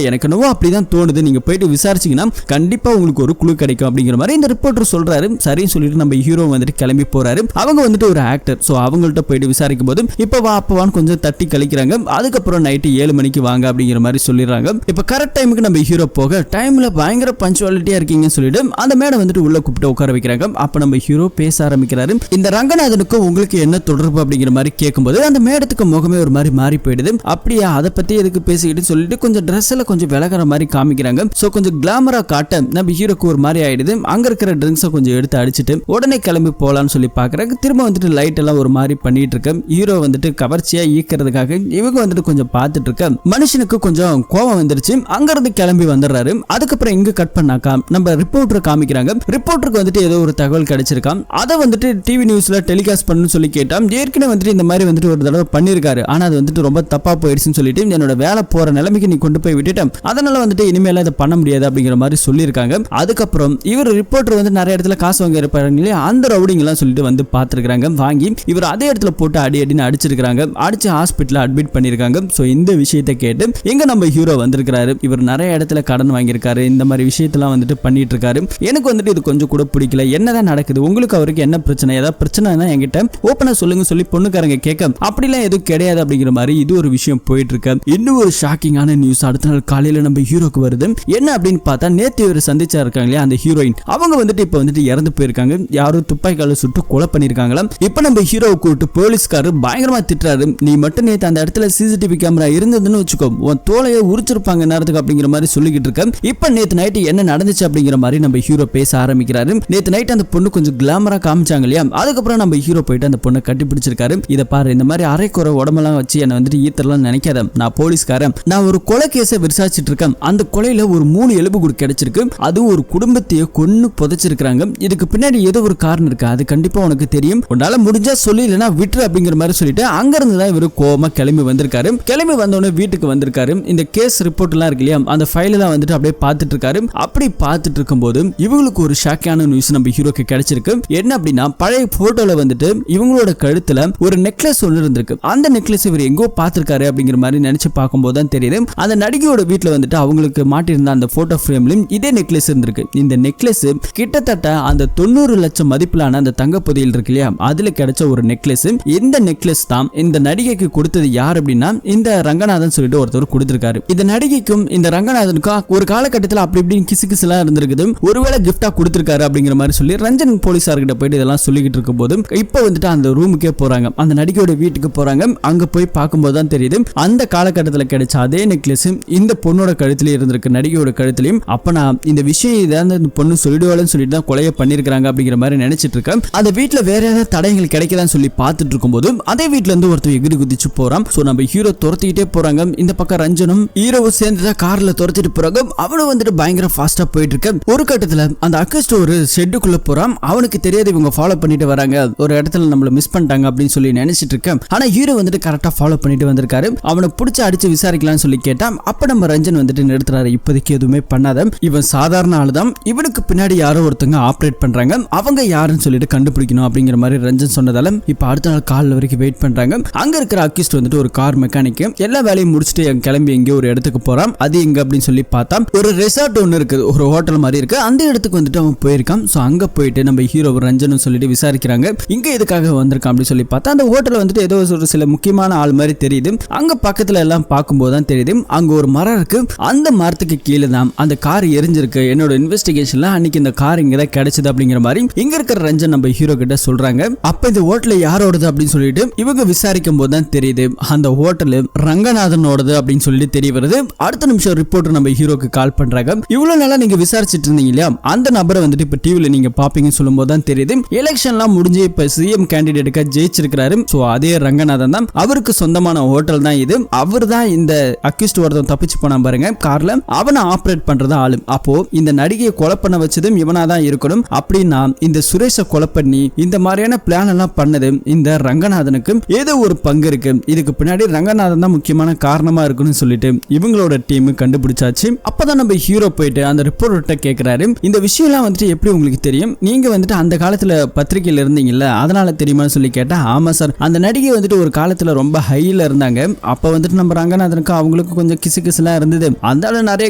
எனக்கு என்னவோ அப்படிதான் தோணுது, நீங்க போயிட்டு விசாரிச்சீங்கன்னா கண்டிப்பா உங்களுக்கு ஒரு குழு கிடைக்கும் அப்படிங்கிற மாதிரி இந்த ரிப்போர்ட்டர் சொல்றாரு. சரின்னு சொல்லிட்டு நம்ம ஹீரோ வந்துட்டு கிளம்பி போறாரு. அவங்க வந்துட்டு ஒரு ஆக்டர், சோ அவங்கள்ட்ட போயிட்டு விசாரிக்கும் போது இப்ப வா அப்பவான்னு கொஞ்சம் தட்டி கழிக்கிறாங்க. அதுக்கப்புறம் நைட்டு 7 மணிக்கு வாங்க அப்படிங்கிற மாதிரி சொல்லிடுறாங்க. இப்ப கரெக்ட் டைமுக்கு நம்ம ஹீரோ போக டைம்ல பயங்கர பஞ்சுவாலிட்டியா இருக்கீங்கன்னு சொல்லிட்டு அந்த மேடம் வந்துட்டு உள்ள கூப்பிட்டு உட்கார வைக்கிறாங்க. அப்ப நம்ம ஹீரோ பேச ஆரம்பிக்கிறாரு. இந்த ரங்கநாதனுக்கும் உங்களுக்கு என்ன தொடர்பு அப்படிங்கிற மாதிரி கேட்கும்போது அந்த மேடத்துக்கு முகமே ஒரு மாதிரி மாறி போயிடுது. அப்படியே அதை பத்தி எதுக்கு பேசிக்கிட்டு சொல்லிட்டு கொஞ்சம் ட்ரெஸ்ல கொஞ்சம் விலகிற மாதிரி காமிக்கிறாங்க. சோ கொஞ்சம் கிளாமரா காட்ட நம்ம ஹீரோக்கு ஒரு மாதிரி ஆயிடுது. அங்க இருக்கிற ட்ரிங்க்ஸை கொஞ்சம் எடுத்து அடிச்சுட்டு உடனே கிளம்பி போலான்னு சொல்லி பாக்குறாங்க. திரும்ப வந்துட்டு லைட் எல்லாம் ஒரு மாதிரி பண்ணிட்டு இருக்க ஹீரோ வந்துட்டு கவர்ச்சியா ஈக்கிறதுக்காக இவங்க வந்துட்டு கொஞ்சம் பார்த்துட்டு இருக்க மனுஷனுக்கு கொஞ்சம் கோவம் வந்துருச்சு. அங்க இருந்து கிளம்பி வந்துடுறாரு. அதுக்கப்புறம் இங்க கட் பண்ணாக்கா நம்ம ரிப்போர்ட்டர் காமிக்கிறாங்க. ரிப்போர்ட்டருக்கு வந்துட்டு ஏதோ ஒரு தகவல் கிடைச்சிருக்கான். அதை வந்துட்டு டிவி நியூஸ்ல டெலிகாஸ்ட் பண்ணு சொல்லி கேட்டா, ஏற்கனவே வந்துட்டு இந்த மாதிரி வந்துட்டு ஒரு தடவை பண்ணிருக்காரு, ஆனா அது வந்துட்டு ரொம்ப தப்பா போயிடுச்சுன்னு சொல்லிட்டு என்னோட வேலை போற நிலைமைக்கு நீ கொண்டு போய் விட்டுட்டேன், அதனால வந்துட்டு இனிமேல இதை பண்ண முடியாது அப்படிங்கிற மாதிரி சொல்லியிருக்காங்க. அதுக்கப்புறம் இவர் ரிப்போர்ட்டர் வந்து நிறைய இடத்துல காசு வாங்க இருப்பாங்க, அந்த ரவுடிங் எல்லாம் சொல்லிட்டு வந்து பார்த்திருக்காங்க. வாங்கி இவர் அதே இடத்துல போட்டு அடின்னு அடிச்சிருக்காங்க. அடிச்சு ஹாஸ்பிட்டல் அட்மிட் பண்ணிருக்காங்க. சோ இந்த விஷயத்தை கேட்டு எங்க நம்ம ஹீரோ வந்திருக்காரு. இவர் நிறைய இடத்துல கடன் வாங்கியிருக்காரு, இந்த மாதிரி விஷயத்தெல்லாம் வந்துட்டு பண்ணிட்டு இருக்காரு. எனக்கு வந்துட்டு இது கொஞ்சம் கூட பிடிக்கல, என்னதான் நடக்குது, உங்களுக்கு அவருக்கு என்ன பிரச்சனை, ஏதாவது பிரச்சனைனா என்கிட்ட ஓப்பனா சொல்லுங்க சொல்லி பொண்ணுக்காரங்க கேட்க, அப்படிலாம் எதுவும் கிடையாது அப்படிங்கிற மாதிரி இது ஒரு விஷயம் போயிட்டு இருக்கு. இன்னும் ஒரு ஷாக்கிங்கான நியூஸ் அடுத்த நாள் காலையில நம்ம ஹீரோக்கு வருது. என்ன அப்படின்னு பார்த்தா, நேத்து இவர் சந்திச்சா இருக்காங்க இல்லையா அந்த ஹீரோயின், அவங்க வந்துட்டு இப்ப வந்துட்டு இறந்து போயிருக்காங்க. யாரும் துப்பாக்கியால சுட்டு கொலை பண்ணிருக்காங்களா. இப்ப நம்ம ஹீரோவை கூப்பிட்டு போலீஸ்காரர் பயங்கரமா திட்டுறாரு. நீ மட்டும் நேத்து அந்த இடத்துல சிசிடிவி கேமரா இருந்ததுன்னு வச்சுக்கோ, உன் தோலையை உரிச்சிருப்பாங்க நேரத்துக்கு அப்படிங்கிற மாதிரி சொல்லிக்கிட்டு இருக்க. இப்ப நேத்து நைட்டு என்ன நடந்துச்சு அப்படிங்கிற மாதிரி நம்ம ஹீரோ பேச ஆரம்பிக்கிறாரு. நேத்து நைட் அந்த பொண்ணு கொஞ்சம் கிளாமரா காமிச்சாங்க இல்லையா, அதுக்கப்புறம் நம்ம ஹீரோ போயிட்டு அந்த பொண்ணை கட்டி பிடிச்சிருக்காரு. இதை பாரு, இந்த மாதிரி அரைக்குறை உடம்பெல்லாம் வச்சு என்ன வந்துட்டு ஈத்தரலாம் நினைக்காத, நான் போலீஸ்காரன், நான் ஒரு கொலை கேஸை விசாரிச்சுட்டு இருக்கேன். அந்த கொலையில ஒரு 3 எலும்பு கூடு கிடைச்சிருக்கு, அது ஒரு குடும்பத்தையே கொன்னு புதைச்சிருக்காங்க. இதுக்கு பின்னாடி ஏதோ ஒரு காரணம் இருக்கு, அது கண்டிப்பா உனக்கு தெரியும், உன்னால முடிஞ்சா சொல்லி இல்லைன்னா விட்டுரு அப்படிங்கிற மாதிரி சொல்லிட்டு அங்க இருந்து தான் இவரு கோவமா கிளம்பி வந்திருக்காரு. கிளம்பி வந்தோடனே வீட்டுக்கு வந்திருக்காரு. இந்த கேஸ் ரிப்போர்ட் எல்லாம் இருக்கு இல்லையா, அந்த ஃபைல் எல்லாம் வந்துட்டு அப்படியே பார்த்துட்டு இருக்காரு. அப்படி பார்த்துட்டு இருக்கும்போது இவங்களுக்கு ஒரு ஷாக்கான நியூஸ் நம்ம ஹீரோக்கு கிடைச்சிருக்கு. என்ன அப்படின்னா, பழைய போட்டோல வந்துட்டு இவங்களோட கழுத்துல ஒரு நெக்லஸ் ஒன்று இருந்திருக்கு. அந்த நெக்லஸ் இவர் எங்கோ பார்த்திருக்காரு அப்படிங்கிற மாதிரி நினைச்சு பார்க்கும்போது தான் தெரியுது, அந்த நடிகையோட வீட்டுல வந்துட்டு அவங்களுக்கு மாட்டியிருந்த அந்த போட்டோ ஃப்ரேம்லயும் இதே நெக்லஸ் இருந்திருக்கு. இந்த நெக்லஸ் கிட்டத்தட்ட அந்த 90 லட்சம் மதிப்பிலான அந்த தங்க புதையல் இருக்கு இல்லையா, அதுல கிடைச்ச ஒரு நெக்லஸ். இந்த நெக்லஸ் தான் இந்த நடிகைக்கு கொடுத்தது யார் அப்படின்னா, இந்த ரங்கநாதன் சொல்லிட்டு ஒருத்தர் கொடுத்திருக்காரு. இந்த நடிகைக்கும் இந்த ரங்கநாதனுக்கும் ஒரு காலகட்டத்தில் அப்படி இப்படி கிசுகிசுலாம் இருந்திருக்குது. ஒருவேளை கிஃப்டா கொடுத்திருக்காரு அப்படிங்கிற மாதிரி சொல்லி ரஞ்சன் போலீசார்கிட்ட போயிட்டு இதெல்லாம் சொல்லிக்கிட்டு இருக்கும் போது இப்ப வந்துட்டு அந்த ரூமுக்கே போறாங்க, அந்த நடிகையோட வீட்டுக்கு போறாங்க. அங்க போய் பார்க்கும்போது தான் தெரியுது, அந்த காலகட்டத்தில் கிடைச்ச அதே நெக்லஸ் இந்த பொண்ணோட கழுத்துல இருந்திருக்கு, நடிகையோட கழுத்துலயும். அப்ப நான் இந்த விஷயம் இதான் இந்த பொண்ணு சொல்லிடுவாள்னு சொல்லிட்டு தான் கொலையை பண்ணிருக்காங்க அப்படிங்கிற மாதிரி நினைச்சிட்டு இருக்கேன். அந்த வீட்டுல வேற ஏதாவது தடயங்கள் கிடைக்கலான்னு சொல்லி பார்த்துட்டு இருக்கும்போது அதே வீட்டுல இருந்து ஒருத்தர் எகிரி குதிச்சு போறான். சோ நம்ம ஹீரோ துரத்திக்கிட்டே போறாங்க. இந்த பக்கம் ரஞ்சனும் ஹீரோவும் சேர்ந்துதான் கார்ல துரத்திட்டு போறாங்க. அவனும் வந்துட்டு பயங்கர ஃபாஸ்டா போயிட்டு இருக்க. ஒரு கட்டத்துல அந்த அக்கஸ்ட் ஒரு ஷெட்டுக்குள்ள போறான். அவனுக்கு தெரியாது இவங்க ஃபாலோ பண்ணிட்டு வராங்க, ஒரு இடத்துல நம்மள மிஸ் பண்ணிட்டாங்க அப்படின்னு சொல்லி நினைச்சிட்டு இருக்கேன். ஆனா ஹீரோ வந்துட்டு கரெக்டா ஃபாலோ பண்ணிட்டு வந்திருக்காரு. அவனை பிடிச்சி அடிச்சு விசாரிக்கலாம்னு சொல்லி கேட்டா, அப்ப நம்ம ரஞ்சன் வந்துட்டு நிறுத்துறாரு, இப்போதைக்கு எதுவுமே பண்ணாத, இவன் சாதாரண ஆளுதான், இவனுக்கு பின்னாடி யாரோ ஒருத்தங்க ஆப்ரேட் பண்றாங்க, அவங்க யாருன்னு சொல்லிட்டு கண்டுபிடிக்கணும் அப்படிங்கிற மாதிரி ரஞ்சன் சொன்னதால இப்ப அடுத்த நாள் காலைல வரைக்கும் வெயிட் பண்றாங்க. அங்க இருக்கிற அக்கிஸ்ட் வந்துட்டு ஒரு கார் மெக்கானிக் எல்லா வேலையும் முடிச்சுட்டு கிளம்பி எங்கேயோ ஒரு இடத்துக்கு போறான். அது எங்க அப்படின்னு சொல்லி பார்த்தா ஒரு ரெசார்ட் ஒன்று இருக்கு, ஒரு ஹோட்டல் மாதிரி இருக்கு. அந்த இடத்துக்கு வந்துட்டு அவன் போயிருக்கான். சோ அங்க போயிட்டு நம்ம ஹீரோ ரஞ்சன் சொல்லிட்டு விசாரிக்கிறாங்க, இங்க எதுக்காக வந்திருக்கான் அப்படின்னு சொல்லி பார்த்தா அந்த ஹோட்டல் வந்துட்டு ஏதோ ஒரு சில முக்கியமான ஆள் மாதிரி தெரியுது. அங்க பக்கத்துல எல்லாம் பார்க்கும்போது தான் தெரியுது, அங்க ஒரு மரம் இருக்கு, அந்த மரத்துக்கு கீழே தான் அந்த கார் எரிஞ்சிருக்கு. என்னோட இன்வெஸ்டிகேஷன்ல அன்னைக்கு இந்த கார் இங்கதான் கிடைச்சது அப்படிங்கிற மாதிரி இங்க இருக்கிற ரஞ்சன் நம்ம ஹீரோ கிட்ட சொல்றாங்க. அப்ப இந்த ஹோட்டல் யாரோடது அப்படின்னு சொல்லிட்டு இவங்க விசாரிக்கும் போது தான் தெரியுது, அந்த ஹோட்டல் ரங்கநாதனோடது அப்படின்னு சொல்லிட்டு தெரிய வருது. அடுத்த நிமிஷம் ரிப்போர்ட்டர் நம்ம ஹீரோக்கு கால் பண்றாங்க. இவ்வளவு நாளா நீங்க விசாரிச்சுட்டு இருந்தீங்க இல்லையா, அந்த நபரை வந்துட்டு இப்ப டிவில நீங்க பாப்பீங்கன்னு சொல்லும் போது தான் தெரியுது, எலெக்ஷன்லாம் முடிஞ்சு இப்ப சிஎம் கேண்டிடேட்டுக்கா ஜெயிச்சிருக்காரு. சோ அதே ரங்கநாதன் தான், அவருக்கு சொந்தமான ஹோட்டல் தான் இது. அவர் தான் இந்த அக்யூஸ்ட் ஒருத்தன் தப்பிச்சு போனா பாருங்க கார்ல, அவனை ஆப்ரேட் பண்றதா ஆளு. அப்போ இந்த நடிகையை கொலை பண்ண வச்சதும் இவனா தான் இருக்கணும். அப்படின்னா இந்த சுரேஷை கொலை பண்ணி இந்த மாதிரியான பிளான் எல்லாம் பண்ணது இந்த ரங்கநாதனுக்கு ஏதோ ஒரு பங்கு இருக்கு. இதுக்கு பின்னாடி ரங்கநாதன் தான் முக்கியமான காரணமா இருக்குன்னு சொல்லிட்டு இவங்களோட டீம் கண்டுபிடிச்சாச்சு. அப்பதான் நம்ம ஹீரோ போயிட்டு அந்த ரிப்போர்ட்டர்கிட்ட கேட்கிறாரு, இந்த விஷயம் எல்லாம் வந்துட்டு எப்படி உங்களுக்கு தெரியும், நீங்க வந்துட்டு அந்த காலத்துல பத்திரிகையில இருந்தீங்கல்ல அதனால தெரியுமான்னு சொல்லி கேட்டா, ஆமா சார், அந்த நடிகை வந்துட்டு ஒரு காலத்துல ரொம்ப ஹை ஹைல இருந்தாங்க. அப்ப வந்துட்டு நம்ம ரங்கநாதனுக்கு அவங்களுக்கு கொஞ்சம் கிசு கிசுலாம் இருந்தது. அந்த நிறைய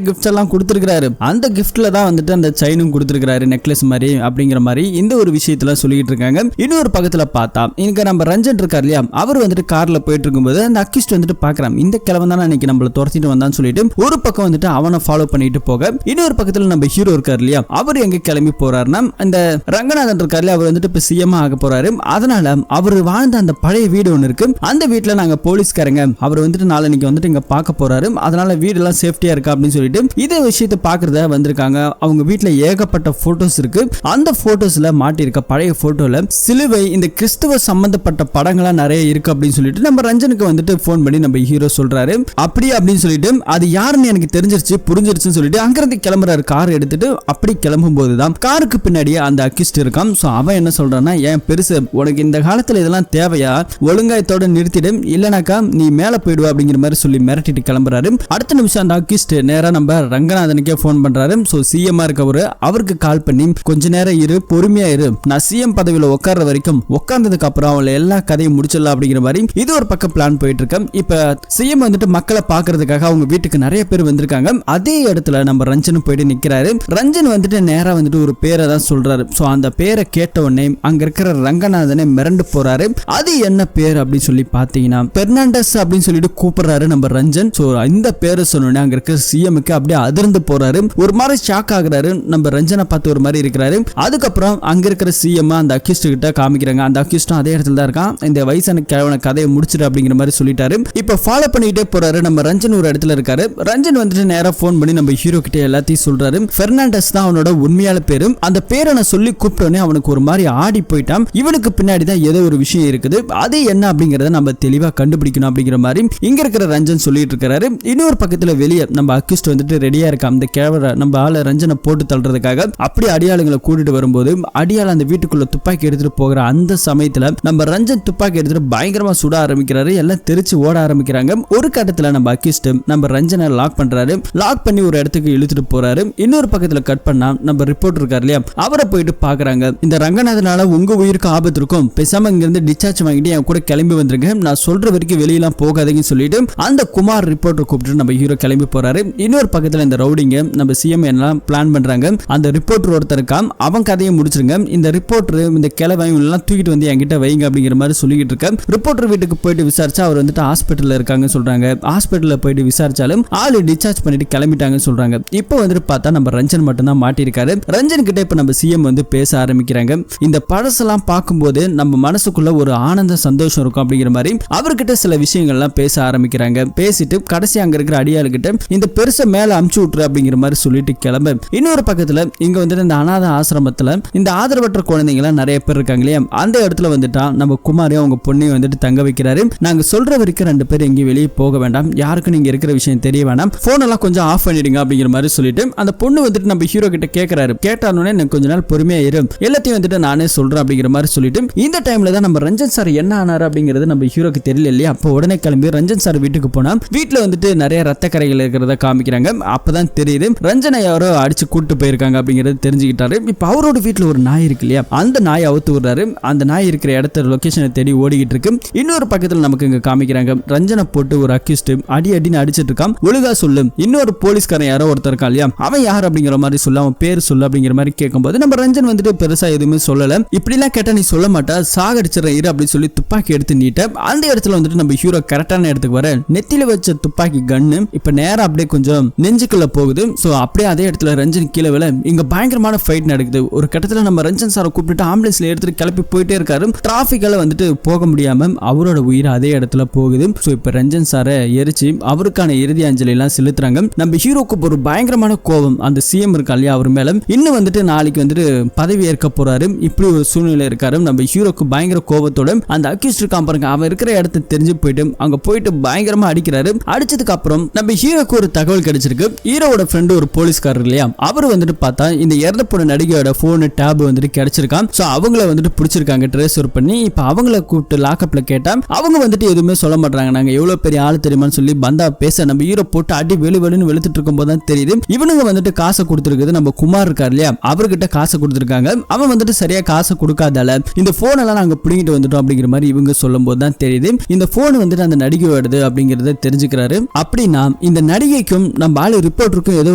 கிஃப்ட்ஸ் எல்லாம் கொடுத்துருக்காரு. அந்த கிஃப்ட்ல தான் வந்துட்டு அந்த செயினும் கொடுத்துருக்காரு, நெக்லஸ் மாதிரி அப்படிங்கிற மாதிரி இந்த ஒரு விஷயத்துல சொல்லிட்டு இருக்காங்க. இன்னொரு பக்கத்துல பார்த்தா இங்க நம்ம ரஞ்சன் இருக்கார் இல்லையா, அவர் வந்துட்டு கார்ல போயிட்டு இருக்கும்போது அந்த அக்யூஸ்ட் வந்துட்டு பாக்குறான், இந்த கிழவன் தானே அன்னைக்கு நம்மள துரத்திட்டு வந்தான்னு சொல்லிட்டு ஒரு பக்கம் வந்துட்டு அவனை ஃபாலோ பண்ணிட்டு போக, இன்னொரு பக்கத்துல நம்ம ஹீரோ இருக்கார் இல்லையா, அவர் எங்க கிளம்பி போறாருன்னா இந்த ரங்கநாதன் இருக்கார் இல்லையா, அவர் வந்துட்டு இப்ப சிஎம் ஆக போறாரு. அதனால அவர் வாழ்ந்த அந்த பழைய வீடு ஒன்று இருக்கு, அந்த வீட்டுல நாங்க போலீஸ்காரங்க அவர் வந்துட்டு நாளைக்கு வந்துட்டு இங்க பார்க்க போறாரு, அதனால வீடு எல்லாம் சேஃப்டியா இருக்கா அப்படின்னு சொல்லிட்டு இதே விஷயத்தை பாக்குறத வந்திருக்காங்க. அவங்க வீட்டுல ஏகப்பட்ட போட்டோஸ் இருக்கு. அந்த போட்டோஸ்ல மாட்டிருக்க பழைய போட்டோல சிலுவை, இந்த கிறிஸ்துவ சம்பந்தப்பட்ட படங்களா நிறைய இருக்கு அப்படின்னு சொல்லிட்டு நம்ம ரஞ்சனுக்கு வந்துட்டு போன் பண்ணி நம்ம ஹீரோ சொல்றாரு. அப்படி அப்படின்னு சொல்லிட்டு அது யாருன்னு எனக்கு தெரிஞ்சிருச்சு, புரிஞ்சிருச்சுன்னு சொல்லிட்டு அங்கிருந்து கிளம்புறாரு கார் எடுத்துட்டு. அப்படி கிளம்பும் போதுதான் காருக்கு பின்னாடியே அந்த அக்யூஸ்ட் இருக்கான். சோ அவன் என்ன சொல்றான்னா, ஏன் பெருசு உனக்கு இந்த காலத்துல இதெல்லாம் தேவையா, ஒழுங்காயத்தோட நிறுத்திடு, இல்லனாக்கா நீ மேல போயிடுவா அப்படிங்கிற மாதிரி சொல்லி மிரட்டிட்டு கிளம்புறாரு. அடுத்த நிமிஷம் அந்த அக்யூஸ்ட் நேரா நம்ம ரங்கநாதனுக்கே போன் பண்றாரு. சோ சிஎம் இருக்கவரு அவருக்கு கால் பண்ணி, கொஞ்ச நேரம் இரு, பொறுமையா இரு, நான் சிஎம் பதவியில உட்கார்ற வரைக்கும் உட்கார்ந்ததுக்கு அப்புறம் அவளை எல்லா கதையும் முடிச்சிடலாம் அப்படிங்கிற மாதிரி இது ஒரு பக்கம் பிளான் போயிட்டு இருக்கு. இப்ப சிஎம் வந்துட்டு மக்களை பாக்குறதுக்காக அவங்க வீட்டுக்கு நிறைய பேர் வந்திருக்காங்க. அதே இடத்துல நம்ம ரஞ்சனும் போயிட்டு நிக்கிறாரு. ரஞ்சன் வந்துட்டு நேரா வந்துட்டு ஒரு பேரை தான் சொல்றாரு. சோ அந்த பேரை கேட்ட உடனே அங்க இருக்கிற ரங்கநாதனை மிரண்டு போறாரு. அது என்ன பேர் அப்படின்னு சொல்லி பாத்தீங்கன்னா பெர்னாண்டஸ் அப்படின்னு சொல்லிட்டு கூப்பிடுறாரு நம்ம ரஞ்சன். சோ இந்த பேரை சொன்னோடனே அங்க இருக்கிற சிஎம்க்கு அப்படியே அதிர்ந்து போறாரு, ஒரு மாதிரி ஷாக் ஆகுறாரு. நம்ம ரஞ்சனை பார்த்து ஒரு மாதிரி இருக்கிறாரு. அதுக்கப்புறம் அங்க இருக்கிற சிஎம் அந்த அக்யூஸ்ட் கிட்ட காமிக்கிறாங்க. அந்த அக்யூஸ்டும் அதே இடத்துல தான் இருக்கான். இந்த வயசான கிழவன கதையை முடிச்சிடு அப்படிங்கிற மாதிரி சொல்லிட்டாரு. இப்ப ஃபாலோ பண்ணிட்டே போறாரு. நம்ம ரஞ்சன் ஒரு இடத்துல இருக்காரு. ரஞ்சன் வந்துட்டு நேரா போன் பண்ணி நம்ம ஹீரோ கிட்ட எல்லாத்தையும் சொல்றாரு. பெர்னாண்டஸ் தான் அவனோட உண்மையான பேரு. அந்த பேரை நான் சொல்லி கூப்பிட்டோன்னே அவனுக்கு ஒரு மாதிரி ஆடி போயிட்டான். இவனுக்கு பின்னாடி தான் ஏதோ ஒரு விஷயம் இருக்குது, அது என்ன அப்படிங்கறத நம்ம தெளிவா கண்டுபிடிக்கணும் அப்படிங்கிற மாதிரி இங்க இருக்கிற ரஞ்சன் சொல்லிட்டு இருக்காரு. இன்னொரு பக்கத்துல வெளியே நம்ம அக்யூஸ்ட் வந்துட்டு ரெடியா இருக்கான். அந்த கிழவரை நம்ம ஆள ரஞ்சனை போட்டு தள்ளுறதுக்காக. அப்படி அடியாளுங்களை கூட்டிட்டு வரும்போது அடியாள் அந்த வீட்டுக்குள்ள துப்பாக்கி எடுத்துட்டு போகிற அந்த சமயத்துல நம்ம ரஞ்சன் துப்பாக்கி எடுத்துட்டு பயங்கரமா சுட ஆரம்பிக்கிறாரு. எல்லாம் தெரிச்சு ஓட ஆரம்பிக்கிறாங்க. ஒரு கட்டத்துல நம்ம அக்யூஸ்ட் நம்ம ரஞ்சனை லாக் பண்றாரு. லாக் பண்ணி ஒரு இடத்துக்கு இழுத்துட்டு போறாரு. இன்னொரு பக்கத்துல கட் பண்ணா நம்ம ரிப்போர்ட் இருக்காரு இல்லையா, அவரை போயிட்டு பாக்குறாங்க. இந்த ரங்கநாதனால உங்க உயிருக்கு ஆபத்து இருக்கும், பேசாம இங்க இருந்து டிஸ்சார்ஜ் வாங்கிட்டு என் கூட கிளம்பி வந்துருங்க, நான் சொல்ற வரைக்கும் வெளியெல்லாம் போகாதீங்கன்னு சொல்லிட்டு அந்த குமார் ரிப்போர்ட்டர் கூப்பிட்டு நம்ம ஹீரோ கிளம்பி போறாரு. இன்னொரு பக்கத்துல இந்த ரவுடிங்க நம்ம சிஎம் எல்லாம் பிளான் பண்றாங்க. அந்த ரிப்போர்ட்டர் ஒருத்தர் இருக்கான், அவன் கதையை முடிச்சிருங்க, இந்த ரிப்போர்ட்டர் இந்த கிளவை எல்லாம் தூக்கிட்டு வந்து என்கிட்ட வைங்க அப்படிங்கிற மாதிரி சொல்லிட்டு இருக்க. ரிப்போர்ட்டர் வீட்டுக்கு போயிட்டு விசாரிச்சா அவர் வந்துட்டு ஹாஸ்பிட்டல்ல இருக்காங்க சொல்றாங்க. ஹாஸ்பிட்டல்ல போயிட்டு விசாரிச்சாலும் ஆளு டிஸ்சார்ஜ் பண்ணிட்டு கிளம்பிட்டாங்க சொல்றாங்க. இப்போ வந்துட்டு பார்த்தா நம்ம ரஞ்சன் மட்டும் தான் மாட்டிருக்காரு. ரஞ்சன் கிட்ட இப்ப நம்ம சிஎம் வந்து பேச ஆரம்பிக்கிறாங்க. இந்த பழசெல்லாம் பார்க்கும்போது நம்ம மனசுக்குள்ள ஒரு ஆனந்த சந்தோஷம் இருக்கும் அப்படிங்கிற மாதிரி அவர்கிட்ட சில விஷயங்கள்லாம் பேச ஆரம்பிக்கிறாங்க. பேசிட்டு கடைசி அங்க இருக்கிற அடியாளுகிட்ட இந்த பெருசை மேல அமுச்சு விட்டுரு அப்படிங்கிற மாதிரி சொல்லிட்டு கிளம்ப. இன்னொரு பக்கத்துல இங்க வந்துட்டு இந்த அநாத ஆசிரமத்துல இந்த ஆதரவற்ற குழந்தைங்க நிறைய பேர் இருக்காங்க இல்லையா, அந்த இடத்துல வந்துட்டா நம்ம குமாரையும் அவங்க பொண்ணையும் வந்துட்டு தங்க வைக்கிறாரு. நாங்க சொல்ற வரைக்கும் 2 பேர் எங்கேயும் வெளியே போக வேண்டாம், யாருக்கும் நீங்க இருக்கிற விஷயம் தெரிய வேண்டாம், போன் எல்லாம் கொஞ்சம் ஆஃப் பண்ணிடுங்க அப்படிங்கிற மாதிரி சொல்லிட்டு அந்த பொண்ணு வந்துட்டு நம்ம ஹீரோ கிட்ட கேட்கிறாரு. கேட்டாலுமே எனக்கு கொஞ்ச நாள் பொறுமையா இரு, எல்லாத்தையும் வந்துட்டு நானே சொல்றேன் அப்படிங்கிற மாதிரி சொல்லிட்டு இந்த டைம்ல தான் நம்ம ரஞ்சன் சார் என்ன ஆனாரு அப்படிங்கிறது நம்ம ஹீரோக்கு தெரியல இல்லையா. அப்போ உடனே கிளம்பி ரஞ்சன் சார் வீட்டுக்கு போனா வீட்டுல வந்துட்டு நிறைய ரத்த கரைகள் இருக்கிறத காமிக்கிறாங்க. அப்பதான் தெரியுது ரஞ்சனை யாரோ அடிச்சு கூட்டு போயிருக்காங்க அப்படிங்கறது தெரிஞ்சுக்கிட்டாரு. இப்ப அவரோட வீட்டுல ஒரு நாய் இருக்கு இல்லையா, அந்த நாய் அவுத்து விடுறாரு. அந்த நாய் இருக்கிற இடத்த லொகேஷனை தேடி ஓடிக்கிட்டு இருக்கு. இன்னொரு பக்கத்துல நமக்கு இங்க காமிக்கிறாங்க, ரஞ்சனை போட்டு ஒரு அக்யூஸ்ட் அடின்னு அடிச்சிட்டு இருக்கான். ஒழுங்கா சொல்லு, இன்னொரு போலீஸ்காரன் யாரோ ஒருத்தர் இருக்கா இல்லையா, அவன் யார் அப்படிங்கிற மாதிரி சொல்லு, அவன் பேர் சொல்லு அப்படிங்கிற மாதிரி கேட்கும்போது நம்ம ரஞ்சன் வந்துட்டு பெருசா எதுவுமே சொல்லல. இப்படி எல்லாம் கேட்டா நீ சொல்ல மாட்டா, சாகடிச்சிட இரு அப்படின்னு சொல்லி துப்பாக்கி எடுத்து நீட்ட. அந்த இடத்துல வந்துட்டு நம்ம ஹீரோ கரெக்டான இடத்துக்கு வர நெத்தியில வச்ச துப்பாக்கி கன்னு இப்ப நேரம் அப்படியே கொஞ்சம் நெஞ்சுக்குள்ள போகுது. சோ அப்படியே அதே இடத்துல ரஞ்சன் கீழே விழ இங்க பயங்கரமான ஃபைட் நடக்குது. ஒரு கட்டத்துல நம்ம ரஞ்சன் சாரை கூப்பிட்டு ஆம்புலன்ஸ்ல எடுத்துட்டு கிளப்பி போயிட்டே இருக்காரு. டிராபிக்கால வந்துட்டு போக முடியாம அவரோட உயிர் அதே இடத்துல போகுது. சோ இப்ப ரஞ்சன் சாரை எரிச்சு அவருக்கான இறுதி அஞ்சலி எல்லாம் செலுத்துறாங்க. நம்ம ஹீரோக்கு ஒரு பயங்கரமான கோபம் அந்த சிஎம் இருக்கா இல்லையா அவர் மேல. இன்னும் வந்துட்டு நாளைக்கு வந்துட்டு பதவி ஏற்க போறாரு. இப்படி ஒரு சூழ்நிலை இருக்காரு. நம்ம ஹீரோக்கு பயங்கர கோபத்தோட அந்த அக்யூஸ்ட் இருக்கான் பாருங்க, அவன் இருக்கிற இடத்த தெரிஞ்சு போயிட்டு அங்க போயிட்டு பயங்கரமா அடிக்கிறாரு. அடிச்சதுக்கு அப்புறம் நம்ம ஹீரோக்கு ஒரு தகவல் கிடைச்சிருக்கு. ஹீரோவோட ஃப்ரெண்ட் ஒரு போலீஸ்காரர் இல்லையா, அவர் வந்துட்டு பார்த்தா இந்த இறந்த போன நடிகையோட போன் டேப் வந்துட்டு கிடைச்சிருக்கான். சோ அவங்கள வந்துட்டு பிடிச்சிருக்காங்க ட்ரேஸ் ஒர்க் பண்ணி. இப்ப அவங்கள கூப்பிட்டு லாக்அப்ல கேட்டா அவங்க வந்துட்டு எதுவுமே சொல்ல மாட்டாங்க. நாங்க எவ்வளவு பெரிய ஆளு தெரியுமான்னு சொல்லி பந்தா பேச நம்ம ஹீரோ போட்டு அடி வெளின்னு வெளுத்துட்டு இருக்கும் போது தான் தெரியுது இவனுங்க வந்துட்டு காசை கொடுத்துருக்குது. நம்ம குமார் இருக்கார் இல்லையா, அவர்கிட்ட காசை கொடுத்துருக்காங்க. அவன் வந்துட்டு சரியா காசை கொடுக்காதால இந்த போன் எல்லாம் நாங்க பிடிங்கிட்டு வந்துட்டோம் அப்படிங்கிற மாதிரி இவங்க சொல்லும் போது தான் தெரியுது இந்த இந்த போன் வந்துட்டு அந்த நடிகையோடது அப்படிங்கறத தெரிஞ்சுக்கிறாரு. அப்படின்னா இந்த நடிகைக்கும் நம்ம ஆளு ரிப்போர்ட்டருக்கும் ஏதோ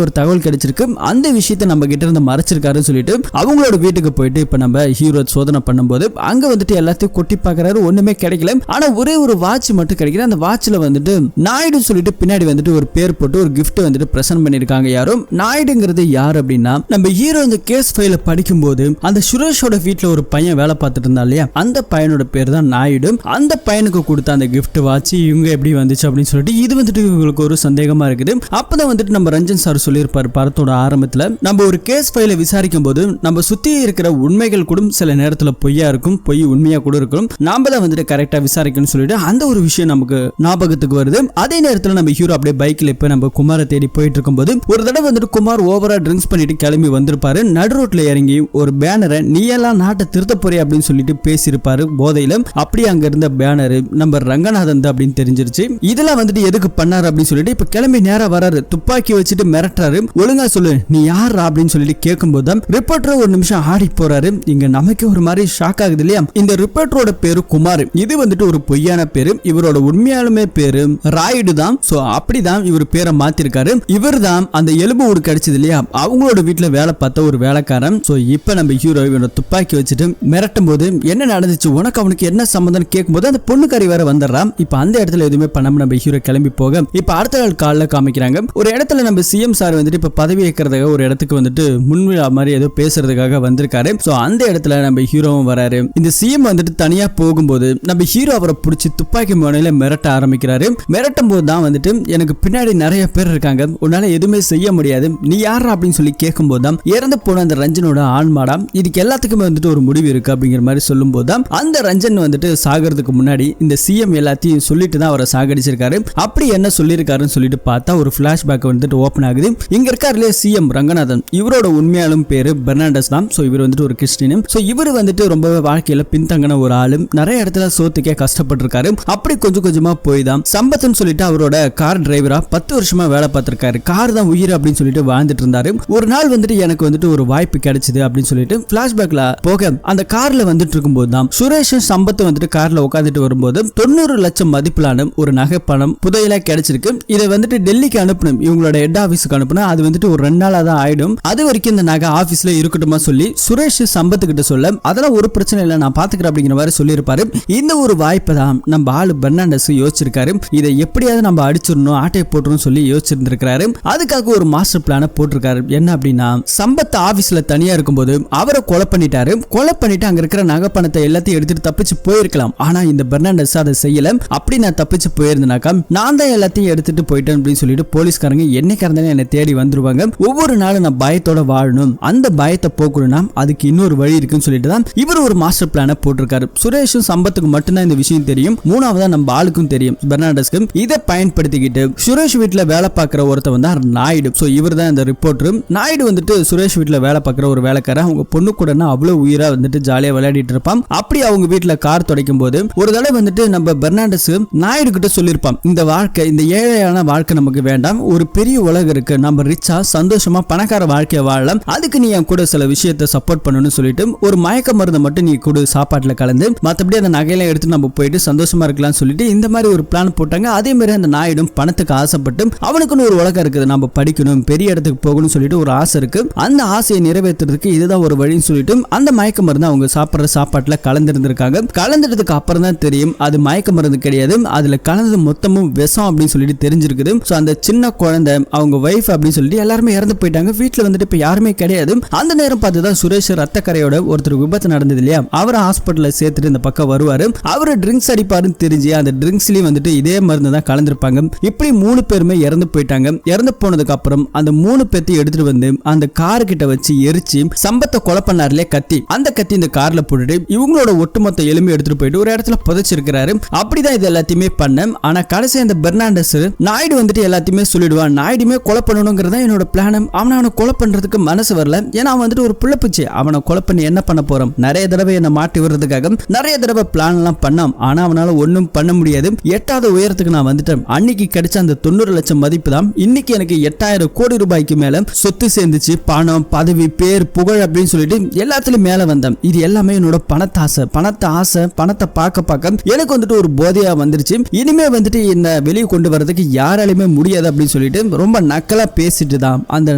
ஒரு தகவல் கிடைச்சிருக்கு, அந்த விஷயத்தை நம்ம கிட்ட இருந்து மறைச்சிருக்காருன்னு சொல்லிட்டு அவங்களோட வீட்டுக்கு போயிட்டு இப்ப நம்ம ஹீரோ சோதனை பண்ணும்போது அங்க வந்துட்டு எல்லாத்தையும் கொட்டி பாக்குறாரு. ஒண்ணுமே கிடைக்கல. ஆனா ஒரே ஒரு வாட்ச் மட்டும் கிடைக்குது. அந்த வாட்ச்ல வந்துட்டு நாயுடு சொல்லிட்டு பின்னாடி வந்துட்டு ஒரு பேர் போட்டு ஒரு கிஃப்ட் வந்துட்டு பிரசன்ட் பண்ணிருக்காங்க. யாரும் நாயுடுங்கிறது யார் அப்படின்னா நம்ம ஹீரோ இந்த கேஸ் ஃபைல படிக்கும்போது அந்த சுரேஷோட வீட்டுல ஒரு பையன் வேலை பார்த்துட்டு இருந்தா இல்லையா, அந்த பையனோட பேர் தான் நாயுடு. அந்த பையனுக்கு கொடுத்த அந்த கிஃப்ட் வாட்ச் இவங்க எப்படி வந்துச்சு அப்படின்னு சொல்லிட்டு இது வந்துட்டு இவங்களுக்கு ஒரு சந்தேகமா இருக்குது. அப்பதான் வந்துட்டு நம்ம ரஞ்சன் சார் சொல்லியிருப்பாரு படத்தோட ஆரம்பத்துல, நம்ம ஒரு கேஸ் ஃபைல விசாரிக்கும் போது நம்ம சுத்தி இருக்கிற உண்மைகள் கூட சில நேரத்துல பொய்யா இருக்கும், பொய் உண்மையா கூட இருக்கும். நாம தான் வந்துட்டு கரெக்டா விசாரிக்கணும்னு சொல்லிட்டு அந்த ஒரு விஷயம் நமக்கு ஞாபகத்துக்கு வருது. அதே நேரத்துல நம்ம ஹீரோ அப்படியே பைக்ல இப்ப நம்ம குமாரை தேடி போயிட்டு இருக்கும்போது ஒரு தடவை வந்துட்டு குமார் ஓவரா ட்ரிங்க்ஸ் பண்ணிட்டு கிளம்பி வந்திருப்பாரு. நடு ரோட்ல இறங்கி ஒரு பேனரை நீ எல்லாம் நாட்டை திருத்த போறிய அப்படின்னு சொல்லிட்டு பேசியிருப்பாரு போதையில. அப்படியே அங்க இருந்த பேனர் நம்ம ரங்கநாதன் தான் அப்படின்னு தெரிஞ்சிருச்சு. இதெல்லாம் வந்துட்டு எதுக்கு பண்ணாரு அப்படின்னு சொல்லிட்டு இப்ப கிளம்பி நேரா வராரு. துப்பாக்கி வச்சுட்டு மிரட்டுறாரு. ஒழுங்கா சொல்லு நீ யார் அப்படின்னு சொல்லிட்டு கேட்கும்போது தான் ரிப்போர்ட்டர் ஒரு நிமிஷம் ஆடி போறாரு. இங்க நமக்கு ஒரு மாதிரி ஷாக் ஆகுது இல்லையா. இந்த ரிப்போர்ட்டரோட பேரு குமார். இது வந்துட்டு ஒரு பொய்யான பேரு. இவரோட உண்மையாலுமே பேரு ராயுடு தான். சோ அப்படிதான் இவர் பேரை மாத்திருக்காரு. இவர் தான் அந்த எலும்பு ஊடு கிடைச்சது இல்லையா, அவங்களோட வீட்டுல வேலை பார்த்த ஒரு வேலைக்காரன். சோ இப்ப நம்ம ஹீரோ இவனோட துப்பாக்கி வச்சுட்டு மிரட்டும் போது என்ன நடந்துச்சு உனக்கு அவனுக்கு என்ன சம்பந்தம் கேட்கும்போது அந்த பொண்ணுக்காரி வேற வந்துடுறான். இப்ப அந்த இடத்துல எதுவுமே பண்ணாம நம்ம ஹீரோ கிளம்பி போக இப்ப அடுத்த நாள் காலைல காமிக்கிறாங்க. ஒரு இடத்துல நம்ம சிஎம் சார் வந்துட்டு இப்ப பதவி ஏற்கிறதுக்காக ஒரு இடத்துக்கு வந்துட்டு முன்விழா மாதிரி ஏதோ பேசுறதுக்காக வந்திருக்காரு. சோ அந்த இடத்துல நம்ம ஹீரோவும் வராரு. இந்த சிஎம் வந்துட்டு தனியா போகும்போது நம்ம ஹீரோ அவரை பிடிச்சி துப்பாக்கி முனையில மிரட்ட ஆரம்பிக்கிறாரு. மிரட்டும் போது தான் வந்துட்டு எனக்கு பின்னாடி நிறைய பேர் இருக்காங்க, உன்னால எதுவுமே செய்ய முடியாது, நீ யாரா அப்படின்னு சொல்லி கேட்கும் போது தான் இறந்து போன அந்த ரஞ்சனோட ஆன்மாடா இதுக்கு எல்லாத்துக்குமே வந்துட்டு ஒரு முடிவு இருக்கு அப்படிங்கிற மாதிரி சொல்லும் போது தான் அந்த ரஞ்சன் வந்துட்டு சாகிறதுக்கு முன்னாடி இந்த சிஎம் எல்லாத்தையும் சொல்லிட்டு தான் அவரை சாகடிச்சிருக்காரு. அப்படி என்ன சொல்லியிருக்காருன்னு சொல்லிட்டு பார்த்தா ஒரு பிளாஷ்பேக் வந்துட்டு ஓபன் ஆகுது. இங்க இருக்காருல சிஎம் ரங்கநாதன், இவரோட உண்மையாலும் பேரு பெர்னாண்டஸ் தான். சோ இவர் வந்துட்டு ஒரு கிறிஸ்டியன். சோ இவர் வந்துட்டு ரொம்ப வாழ்க்கையில பின்தங்கின ஒரு ஆளு, நிறைய இடத்துல சோத்துக்கே கஷ்டப்பட்டிருக்காரு. அப்படி கொஞ்சம் கொஞ்சமா போய் தான் சம்பத்னு சொல்லிட்டு அவரோட கார் டிரைவரா 10 வருஷமா வேலை பார்த்திருக்காரு. கார் தான் உயிர் அப்படின்னு சொல்லிட்டு வாழ்ந்துட்டு இருந்தாரு. ஒரு நாள் வந்துட்டு எனக்கு வந்துட்டு ஒரு வாய்ப்பு கிடைச்சது அப்படின்னு சொல்லிட்டு பிளாஷ்பேக்ல போக அந்த கார்ல வந்துட்டு இருக்கும்போது தான் சுரேஷ் சம்பத் வந்துட்டு கார்ல உட்காந்துட்டு வரும்போது 90 லட்சம் மதிப்பிலான ஒரு நகை பணம் புதையலா கிடைச்சிருக்கு. இதை வந்துட்டு டெல்லிக்கு அனுப்பணும், இவங்களோட ஹெட் ஆபீஸ்க்கு அனுப்பணும். அது வந்துட்டு ஒரு 2 நாளா தான் ஆயிடும். அது வரைக்கும் இந்த நகை ஆபீஸ்ல இருக்கட்டுமா சொல்லி சுரேஷ் சம்பத் கிட்ட சொல்ல அதெல்லாம் ஒரு பிரச்சனை இல்லை நான் பாத்துக்கிறேன் அப்படிங்கிற மாதிரி சொல்லியிருப்பாரு. இந்த ஒரு வாய்ப்பை தான் நம்ம ஆளு பெர்னாண்டஸ் யோசிச்சிருக்காரு. இதை எப்படியாவது நம்ம அடிச்சிடணும் ஆட்டையை போட்டுரும் சொல்லி யோசிச்சிருந்திருக்காரு. அதுக்காக ஒரு மாஸ்டர் பிளான போட்டிருக்காரு. என்ன அப்படின்னா சம்பத் ஆபீஸ்ல தனியா இருக்கும்போது அவரை கொலை பண்ணிட்டாரு. கொலை பண்ணிட்டு அங்க இருக்கிற நகை பணத்தை எல்லாத்தையும் எடுத்துட்டு தப்பிச்சு போயிருக்கலாம். ஆனா இந்த பெர்னாண்டஸ் அதை செய்யல. அப்படி நான் தப்பிச்சு போயிருந்தேனாக்கா நான் தான் எல்லாத்தையும் எடுத்துட்டு போயிட்டேன் அப்படின்னு சொல்லிட்டு போலீஸ்காரங்க என்னைக்கா இருந்தாலும் என்னை தேடி வந்துருவாங்க. ஒவ்வொரு நாளும் நான் பயத்தோட வாழணும், அந்த பயத்தை போக்கணும்னா அதுக்கு இன்னொரு வழி இருக்குன்னு சொல்லிட்டு தான் இவர் ஒரு மாஸ்டர் பிளான போட்டிருக்காரு. சுரேஷும் சம்பத்துக்கு மட்டும்தான் இந்த விஷயம் தெரியும். மூணாவதா நம்ம ஆளுக்கும் தெரியும் பெர்னாண்டஸ்க்கு. இதை பயன்படுத்திக்கிட்டு சுரேஷ் வீட்டுல வேலை பார்க்கிற ஒருத்தவன் தான் நாயுடு. சோ இவர் தான் இந்த ரிப்போர்ட்டர். நாயுடு வந்துட்டு சுரேஷ் வீட்டுல வேலை பார்க்கிற ஒரு வேலைக்காரன். அவங்க பொண்ணு கூட அவ்வளவு உயிரா வந்துட்டு ஜாலியா விளையாடிட்டு இருப்பான். அப்படி அவங்க வீட்டுல கார் துடைக்கும் போது ஒரு தடவை வந்துட்டு நம்ம பெர்னாண்டஸ் நாயுடு கிட்ட சொல்லியிருப்பான், இந்த வாழ்க்கை இந்த ஏழையான வாழ்க்கை நமக்கு வேண்டாம், ஒரு பெரிய உலகம் இருக்கு, நம்ம ரிச்சா சந்தோஷமா பணக்கார வாழ்க்கையை வாழலாம், அதுக்கு நீ என் கூட சில விஷயத்தை சப்போர்ட் பண்ணணும்னு சொல்லிட்டு ஒரு மயக்க மருந்து மட்டும் நீ கூட சாப்பாட்டுல கலந்து மற்றபடி அந்த நகையெல்லாம் எடுத்து நம்ம போயிட்டு சந்தோஷமா இருக்கலாம் சொல்லிட்டு இந்த மாதிரி ஒரு பிளான் போட்டாங்க. அதே மாதிரி அந்த நாயுடும் பணத்துக்கு ஆசைப்பட்டு அவனுக்குன்னு ஒரு உலகம் இருக்குது, நம்ம படிக்கணும் பெரிய இடத்துக்கு போகணும்னு சொல்லிட்டு ஒரு ஆசை இருக்கு. அந்த ஆசையை நிறைவேற்றுறதுக்கு இதுதான் ஒரு வழின்னு சொல்லிட்டு அந்த மயக்க மருந்து அவங்க சாப்பிடுற சாப்பாட்டுல கலந்துருந்திருக்காங்க. கலந்துறதுக்கு அப்புறம் தான் தெரியும் அது மயக்க மருந்து கிடையாது, அதுல கலந்தது மொத்தமும் விஷம் அப்படின்னு சொல்லிட்டு தெரிஞ்சிருக்குது. சோ அந்த சின்ன குழந்தை அவங்க வைஃப் அப்படின்னு சொல்லிட்டு எல்லாருமே இறந்து போயிட்டாங்க. வீட்டுல வந்துட்டு இப்ப யாருமே கிடையாது. அந்த நேரம் பார்த்துதான் சுரேஷ் ரத்த கரையோட ஒருத்தர் விபத்து நடந்தது இல்லையா, அவரை ஹாஸ்பிட்டல்ல சேர்த்துட்டு இந்த பக்கம் வருவாரு. அவரு ட்ரிங்க்ஸ் அடிப்பாருன்னு தெரிஞ்சு அந்த ட்ரிங்க்ஸ்லயும் வந்துட்டு இதே மருந்து தான் கலந்துருப்பாங்க. இப்படி 3 பேருமே இறந்து போயிட்டாங்க. இறந்து போனதுக்கு அப்புறம் அந்த 3 பேத்தையும் எடுத்துட்டு வந்து அந்த கார் கிட்ட வச்சு எரிச்சு சம்பத்தை கொலை பண்ணார்ல கத்தி, அந்த கத்தி இந்த கார்ல போட்டுட்டு இவங்களோட ஒட்டுமொத்த எலும்பை எடுத்துட்டு போயிட்டு ஒரு இடத்துல புதைச்சிருக்கிறாரு. அப்படிதான் இது எல்லாத்தையுமே பண்ண. ஆனா கடைசி அந்த பெர்னாண்டஸ் நாயுடு வந்துட்டு எல்லாத்தையுமே சொல்லிடுவான், நாயுடுமே கொலை பண்ணணுங்கிறதா என்னோட பிளான். அவனை கொலை பண்றதுக்கு மனசு வரல, ஏன்னா அவன் வந்துட்டு ஒரு பிள்ளைப்புச்சு, அவனை கொலை பண்ணி என்ன பண்ண போறோம், நிறைய தடவை என்ன மாட்டி விடுறதுக்காக நிறைய தடவை பிளான் எல்லாம் பண்ணான். ஆனா அவனால ஒன்னும் பண்ண முடியாது. 8வது உயரத்துக்கு நான் வந்துட்டேன். அன்னைக்கு கிடைச்ச அந்த 90 லட்சம் மதிப்பு தான் இன்னைக்கு எனக்கு 8000 கோடி ரூபாய்க்கு மேல சொத்து சேர்ந்துச்சு. பணம் பதவி பேர் புகழ் அப்படின்னு சொல்லிட்டு எல்லாத்துலயும் மேல வந்தேன். இது எல்லாமே என்னோட பணத்தை ஆசை, பணத்தை பார்க்க எனக்கு வந்துட்டு ஒரு போதையா வந்துருச்சு, இனிமே வந்துட்டு என்ன வெளியே கொண்டு வரதுக்கு யாராலுமே முடியாது அப்படின்னு சொல்லிட்டு ரொம்ப நக்கலா பேசிட்டு தான் அந்த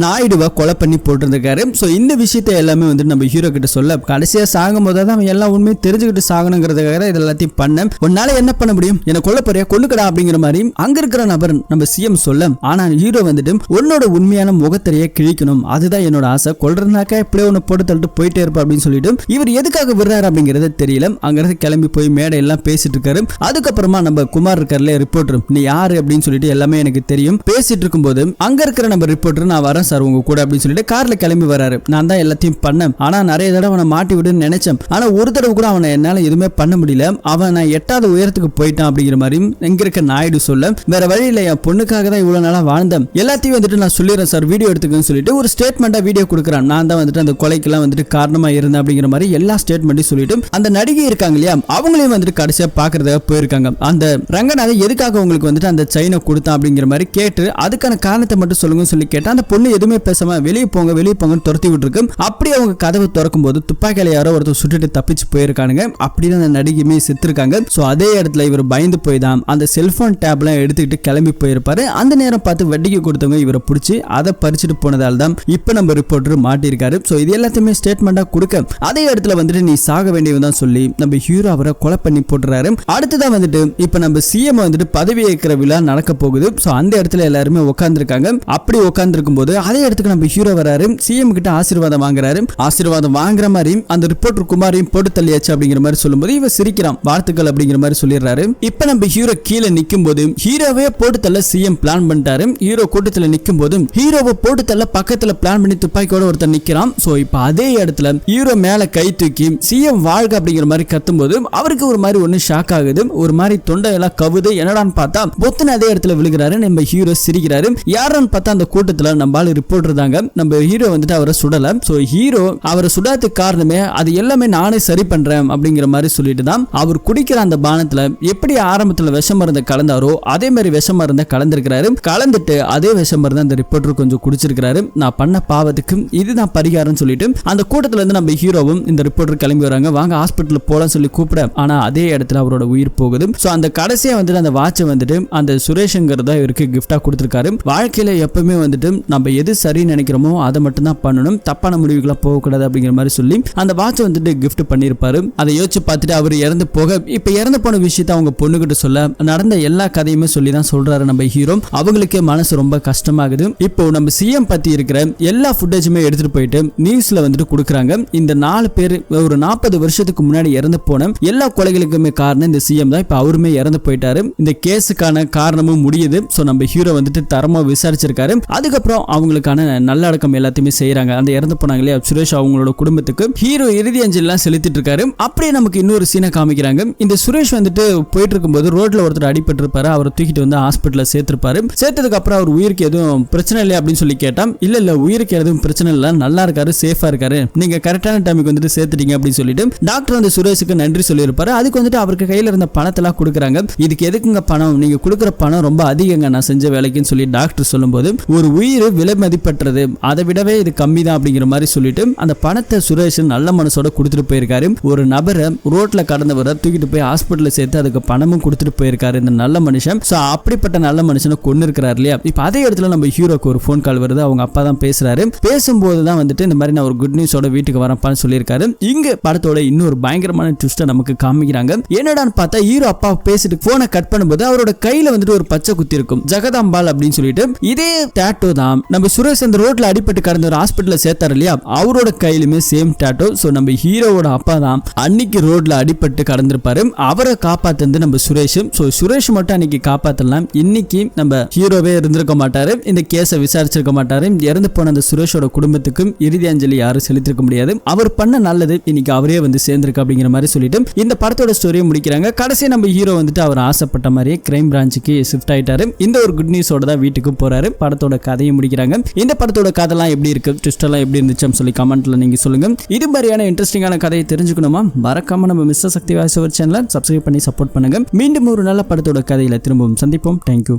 நாயுடுவை கொலை பண்ணி போட்டுருக்காரு. சோ இந்த விஷயத்தை எல்லாமே வந்துட்டு நம்ம ஹீரோ கிட்ட சொல்ல கடைசியா சாகும் போது தான் எல்லாம் உண்மையை தெரிஞ்சுக்கிட்டு சாகணுங்கிறதுக்காக இது எல்லாத்தையும் பண்ண, உன்னால என்ன பண்ண முடியும், என்ன கொல்ல போறியா கொல்லுக்கடா அப்படிங்கிற மாதிரி அங்க இருக்கிற நபர் நம்ம சிஎம் சொல்ல, ஆனா ஹீரோ வந்துட்டு உன்னோட உண்மையான முகத்திரையை கிழிக்கணும், அதுதான் என்னோட ஆசை, கொல்றதுனாக்கா இப்படியே ஒன்னு போட்டு தள்ளிட்டு போயிட்டே இருப்பா அப்படின்னு சொல்லிட்டு இவர் எதுக்காக விடுறாரு அப்படிங்கறது தெரியல. அங்கிருந்து கிளம்பி போய் மேடை எல்லாம் பேசிட்டு இருக்காரு. அதுக்கப்புறமா நம்ம குமார் இருக்கார்ல ரிப்போர்ட்டர், நீ யாரு அப்படின்னு சொல்லிட்டு எல்லாமே எனக்கு தெரியும் பேசிட்டு இருக்கும்போது அங்க இருக்கிற நம்ம ரிப்போர்ட்டர், நான் வரேன் சார் உங்க கூட அப்படின்னு சொல்லிட்டு கார்ல கிளம்பி வராரு. நான் தான் எல்லாத்தையும் பண்ணேன், ஆனா நிறைய தடவை அவனை மாட்டி விடுன்னு நினைச்சேன், ஆனா ஒரு தடவை கூட அவனை என்னால எதுவுமே பண்ண முடியல, அவன் நான் 8வது உயரத்துக்கு போயிட்டான் அப்படிங்கிற மாதிரி எங்க இருக்க நாயுடு சொல்ல, வேற வழி இல்ல, என் பொண்ணுக்காக தான் இவ்வளவு நாளா வாழ்ந்தேன், எல்லாத்தையும் வந்துட்டு நான் சொல்லிடுறேன் சார் வீடியோ எடுத்துக்கன்னு சொல்லிட்டு ஒரு ஸ்டேட்மெண்டா வீடியோ கொடுக்குறான். நான் தான் வந்துட்டு அந்த கொலைக்கெல்லாம் வந்துட்டு காரணமா இருந்தேன் அப்படிங்கிற மாதிரி எல்லா ஸ்டேட்மெண்ட்டையும் சொல்லிட்டு அந்த நடிகை இருக்காங்க இல்லையா அவங்களையும் வந்துட்டு கடைசியா பாக்குறதுக்காக போயிருக்காங்க. அந்த ரங்கநாதன் எதுக்காக உங்களுக்கு வந்துட்டு அந்த செயினை கொடுத்தான் அப்படிங்கிற மாதிரி கேட்டு அதுக்கான காரணத்தை மட்டும் சொல்லுங்கன்னு சொல்லி கேட்டா அந்த பொண்ணு எதுவுமே பேசாம வெளியே போங்கன்னு துரத்தி விட்டுருக்கு. அப்படி அவங்க கதவை திறக்கும் போது துப்பாக்கியில யாரோ ஒருத்தர் சுட்டுட்டு தப்பிச்சு போயிருக்கானுங்க. அப்படின்னு அந்த நடிகையுமே செத்துருக்காங்க. சோ அதே இடத்துல இவர் பயந்து போய் தான் அந்த செல்போன் டேப்லாம் எடுத்துக்கிட்டு கிளம்பி போயிருப்பாரு. அந்த நேரம் பார்த்து வட்டிக்கு கொடுத்தவங்க இவரை பிடிச்சி அதை பறிச்சுட்டு போனதால் தான் இப்ப நம்ம ரிப்போர்ட்டர் மாட்டிருக்காரு. சோ இது எல்லாத்தையுமே ஸ்டேட்மெண்டா கொடுக்க அதே இடத்துல வந்துட்டு நீ சாக வேண்டியவன் தான் சொல்லி நம்ம ஹீரோ அவரை கொலை பண்ணி போட்டுறாரு. அடுத்ததான் வந்துட்டு இப்ப நம்ம சிஎம் வந்துட்டு பதவி ஏற்கிற விழா நடக்க போகுது. சோ அந்த இடத்துல எல்லாருமே உட்கார்ந்துருக்காங்க. அப்படி உட்கார்ந்துருக்கும் போது அதே இடத்துக்கு நம்ம ஹீரோ வராரு. சிஎம் கிட்ட ஆசீர்வாதம் வாங்குறாரு. ஆசீர்வாதம் வாங்குற மாதிரி அந்த ரிப்போர்ட்டர் குமாரையும் போட்டு தள்ளியாச்சு அப்படிங்கிற மாதிரி சொல்லும்போது இவ சிரிக்கிறான், வாழ்த்துக்கள் அப்படிங்கிற மாதிரி சொல்லிடுறாரு. இப்ப நம்ம ஹீரோ கீழே நிக்கும் போது ஹீரோவே போட்டு தள்ள சிஎம் பிளான் பண்ணிட்டாரு. ஹீரோ கூட்டத்துல நிக்கும் போது ஹீரோவை போட்டு தள்ள பக்கத்துல பிளான் பண்ணி துப்பாக்கியோட ஒருத்தர் நிக்கிறான். சோ இப்ப அதே இடத்துல ஹீரோ மேல கை தூக்கி சிஎம் வாழ்க அப்படிங்கிற மாதிரி கத்தும் போது அவருக்கு ஒரு மாதிரி ஒண்ணு ஷாக் ஆகுது. ஒரு மாதிரி தொண்டையெல்லாம் கவுது. என்னடான்னு பார்த்தா பொத்துன்னு அதே இடத்துல விழுகிறாரு. நம்ம ஹீரோ சிரிக்கிறாரு. யாருன்னு பார்த்தா அந்த கூட்டத்துல நம்ம ஆளு ரிப்போர்ட்டர் தாங்க. நம்ம ஹீரோ வந்துட்டு அவரை சுடல. சோ ஹீரோ அவரை சுடாததுக்கு காரணமே அது எல்லாமே நானே சரி பண்றேன் அப்படிங்கிற மாதிரி சொல்லிட்டு தான் அவர் குடிக்கிற அந்த பானத்துல எப்படி ஆரம்பத்துல விஷ மருந்தை கலந்தாரோ அதே மாதிரி விஷ மருந்தை கலந்திருக்கிறாரு. கலந்துட்டு அதே விஷ மருந்து அந்த ரிப்போர்ட்டர் கொஞ்சம் குடிச்சிருக்கிறாரு. நான் பண்ண பாவத்துக்கு இதுதான் பரிகாரம் சொல்லிட்டு அந்த கூட்டத்துல இருந்து நம்ம ஹீரோவும் இந்த ரிப்போர்ட்டர் கிளம்பி வராங்க. வாங்க ஹாஸ்பிட்டல் போலாம் சொல்லி கூப்பிட, ஆனா அதே இடத்துல அவரோட உயிர் போகுது. சோ அந்த கடைசியா வந்துட்டு அந்த வாட்சை வந்துட்டு அந்த சுரேஷ்ங்கிறத இவருக்கு கிஃப்டா கொடுத்திருக்காரு. வாழ்க்கையில எப்பவுமே வந்துட்டு நம்ம எது சரி நினைக்கிறோமோ அதை மட்டும் தான் பண்ணணும், தப்பான முடிவுகளை போகக்கூடாது அப்படிங்கிற மாதிரி சொல்லி அந்த வாட்சை வந்துட்டு கிஃப்ட் பண்ணிருப்பாரு. அதை யோசிச்சு பார்த்துட்டு அவர் இறந்து போக இப்ப இறந்து போன விஷயத்த அவங்க பொண்ணுகிட்ட சொல்ல நடந்த எல்லா கதையுமே சொல்லி தான் சொல்றாரு நம்ம ஹீரோ. அவங்களுக்கே மனசு ரொம்ப கஷ்டமாகுது. இப்போ நம்ம சிஎம் பத்தி இருக்கிற எல்லா ஃபுட்டேஜுமே எடுத்துட்டு போயிட்டு நியூஸ்ல வந்துட்டு கொடுக்குறாங்க. இந்த 4 பேர் ஒரு 40 வருஷத்துக்கு முன்னாடி இறந்து போன எல்லா கொலைகளுக்குமே காரணம் இந்த சிஎம் தான். இப்ப அவருமே இறந்து போயிட்டாரு. இந்த கேஸுக்கான காரணமும் முடியுது. சோ நம்ம ஹீரோ வந்துட்டு தரமா விசாரிச்சிருக்காரு. அதுக்கப்புறம் அவங்களுக்கான நல்லடக்கம் எல்லாத்தையுமே செய்யறாங்க. அந்த இறந்து போனாங்க இல்லையா சுரேஷ் அவங்களோட குடும்பத்துக்கு ஹீரோ இறுதி அஞ்சலி எல்லாம் செலுத்திட்டு இருக்காரு. அப்படியே நமக்கு இன்னொரு சீனை காமிக்கிறாங்க. இந்த சுரேஷ் வந்துட்டு போயிட்டு இருக்கும்போது ரோட்ல ஒருத்தர் அடிபட்டு இருப்பாரு. அவரை தூக்கிட்டு வந்து ஹாஸ்பிட்டல்ல சேர்த்திருப்பாரு. சேர்த்ததுக்கு அப்புறம் அவர் உயிருக்கு எதுவும் பிரச்சனை இல்லை அப்படின்னு சொல்லி கேட்டா இல்ல உயிருக்கு எதுவும் பிரச்சனை இல்லை, நல்லா இருக்காரு, சேஃபா இருக்காரு, நீங்க கரெக்டான டைமுக்கு வந்துட்டு சேர்த்துட்டீங்க அப்படின்னு சொல்லிட்டு டாக்டர் அந்த சுரேஷுக்கு நன்றி சொல்லியிருப்பாரு. அதுக்கு வந்துட்டு அவருக்கு கையில இருந்த பணத்தெல்லாம் கொடுக்குறாங்க. இதுக்கு எதுக்குங்க பணம், நீங்க கொடுக்குற பணம் ரொம்ப அதிகங்க நான் செஞ்ச வேலைக்குன்னு சொல்லி டாக்டர் சொல்லும்போது ஒரு உயிர் விலை மதிப்பற்றது, அதை விடவே இது கம்மி தான் அப்படிங்கிற மாதிரி சொல்லிட்டு அந்த பணத்தை சுரேஷ் நல்ல மனசோட கொடுத்துட்டு போயிருக்காரு. ஒரு நபரை ரோட்ல கடந்தவரை தூக்கிட்டு போய் ஹாஸ்பிட்டல்ல சேர்த்து அதுக்கு பணமும் கொடுத்துட்டு போயிருக்காரு இந்த நல்ல மனுஷன். சோ அப்படிப்பட்ட நல்ல மனுஷனை கொண்டு இருக்கிறாரு இல்லையா. இப்ப அதே இடத்துல நம்ம ஹீரோக்கு ஒரு போன் கால் வருது. அவங்க அப்பா தான் பேசுறாரு. பேசும்போது தான் வந்துட்டு இந்த மாதிரி நான் ஒரு குட் நியூஸோட வீட்டுக்கு வரப்பான்னு சொல்லியிருக்காரு. இங்க படத்தோட இன்னொரு பயங்கரமான ட்விஸ்ட நமக்கு காமிக்கிறாங்க. என்னடான்னு பார்த்தா ஹீரோ அப்பா பேசிட்டு போனை கட் பண்ணும்போது அவரோட கையில வந்துட்டு ஒரு பச்சை குத்தி இருக்கும், ஜெகதாம்பாள் அப்படின்னு சொல்லிட்டு. இதே டாட்டோ தான் நம்ம சுரேஷ் அந்த ரோட்ல அடிபட்டு கடந்த ஒரு ஹாஸ்பிட்டல்ல சேர்த்தாரு இல்லையா, அவரோட கையிலுமே சேம் டாட்டோ. சோ நம்ம ஹீரோவோட அப்பா தான் அன்னைக்கு ரோட்ல அடிபட்டு கடந்திருப்பாரு. அவரை காப்பாத்துறது நம்ம சுரேஷ். சோ சுரேஷ் மட்டும் அன்னைக்கு காப்பாத்தலாம், இன்னைக்கு நம்ம ஹீரோவே இருந்திருக்க மாட்டாரு, இந்த கேஸை விசாரிச்சிருக்க மாட்டாரு. இறந்து போன அந்த சுரேஷோட குடும்பத்துக்கும் இறுதி அஞ்சலி யாரும் செலுத்திருக்க முடியாது. அவர் பண்ண நல்லது இன்னைக்கு அவரே வந்து சேர்ந்திருக்கு அப்படிங்கிற மாதிரி சொல்லிட்டு இந்த படத்தோட ஸ்டோரியை முடிக்கிறாங்க. கடைசி நம்ம ஹீரோ வந்துட்டு அவர் ஆசைப்பட்ட மாதிரியே கிரைம் பிரான்ச்சுக்கு ஷிஃப்ட் ஆயிட்டாரு. இந்த ஒரு குட் நியூஸோட தான் வீட்டுக்கு போறாரு. படத்தோட கதையை முடிக்கிறாங்க. இந்த படத்தோட கதைலாம் எப்படி இருக்கு, ட்விஸ்ட் எல்லாம் எப்படி இருந்துச்சுன்னு சொல்லி கமெண்ட்ல நீங்க சொல்லுங்க. இது மாதிரியான இன்ட்ரெஸ்டிங்கான கதையை தெரிஞ்சுக்கணுமா மறக்காம நம்ம மிஸ்டர் சக்தி வாய்ஸ் ஓவர் சேனலை சப்ஸ்கிரைப் பண்ணி சப்போர்ட் பண்ணுங்க. மீண்டும் ஒரு நல்ல படத்தோட கதையில திரும்பவும் சந்திப்போம். தேங்க்யூ.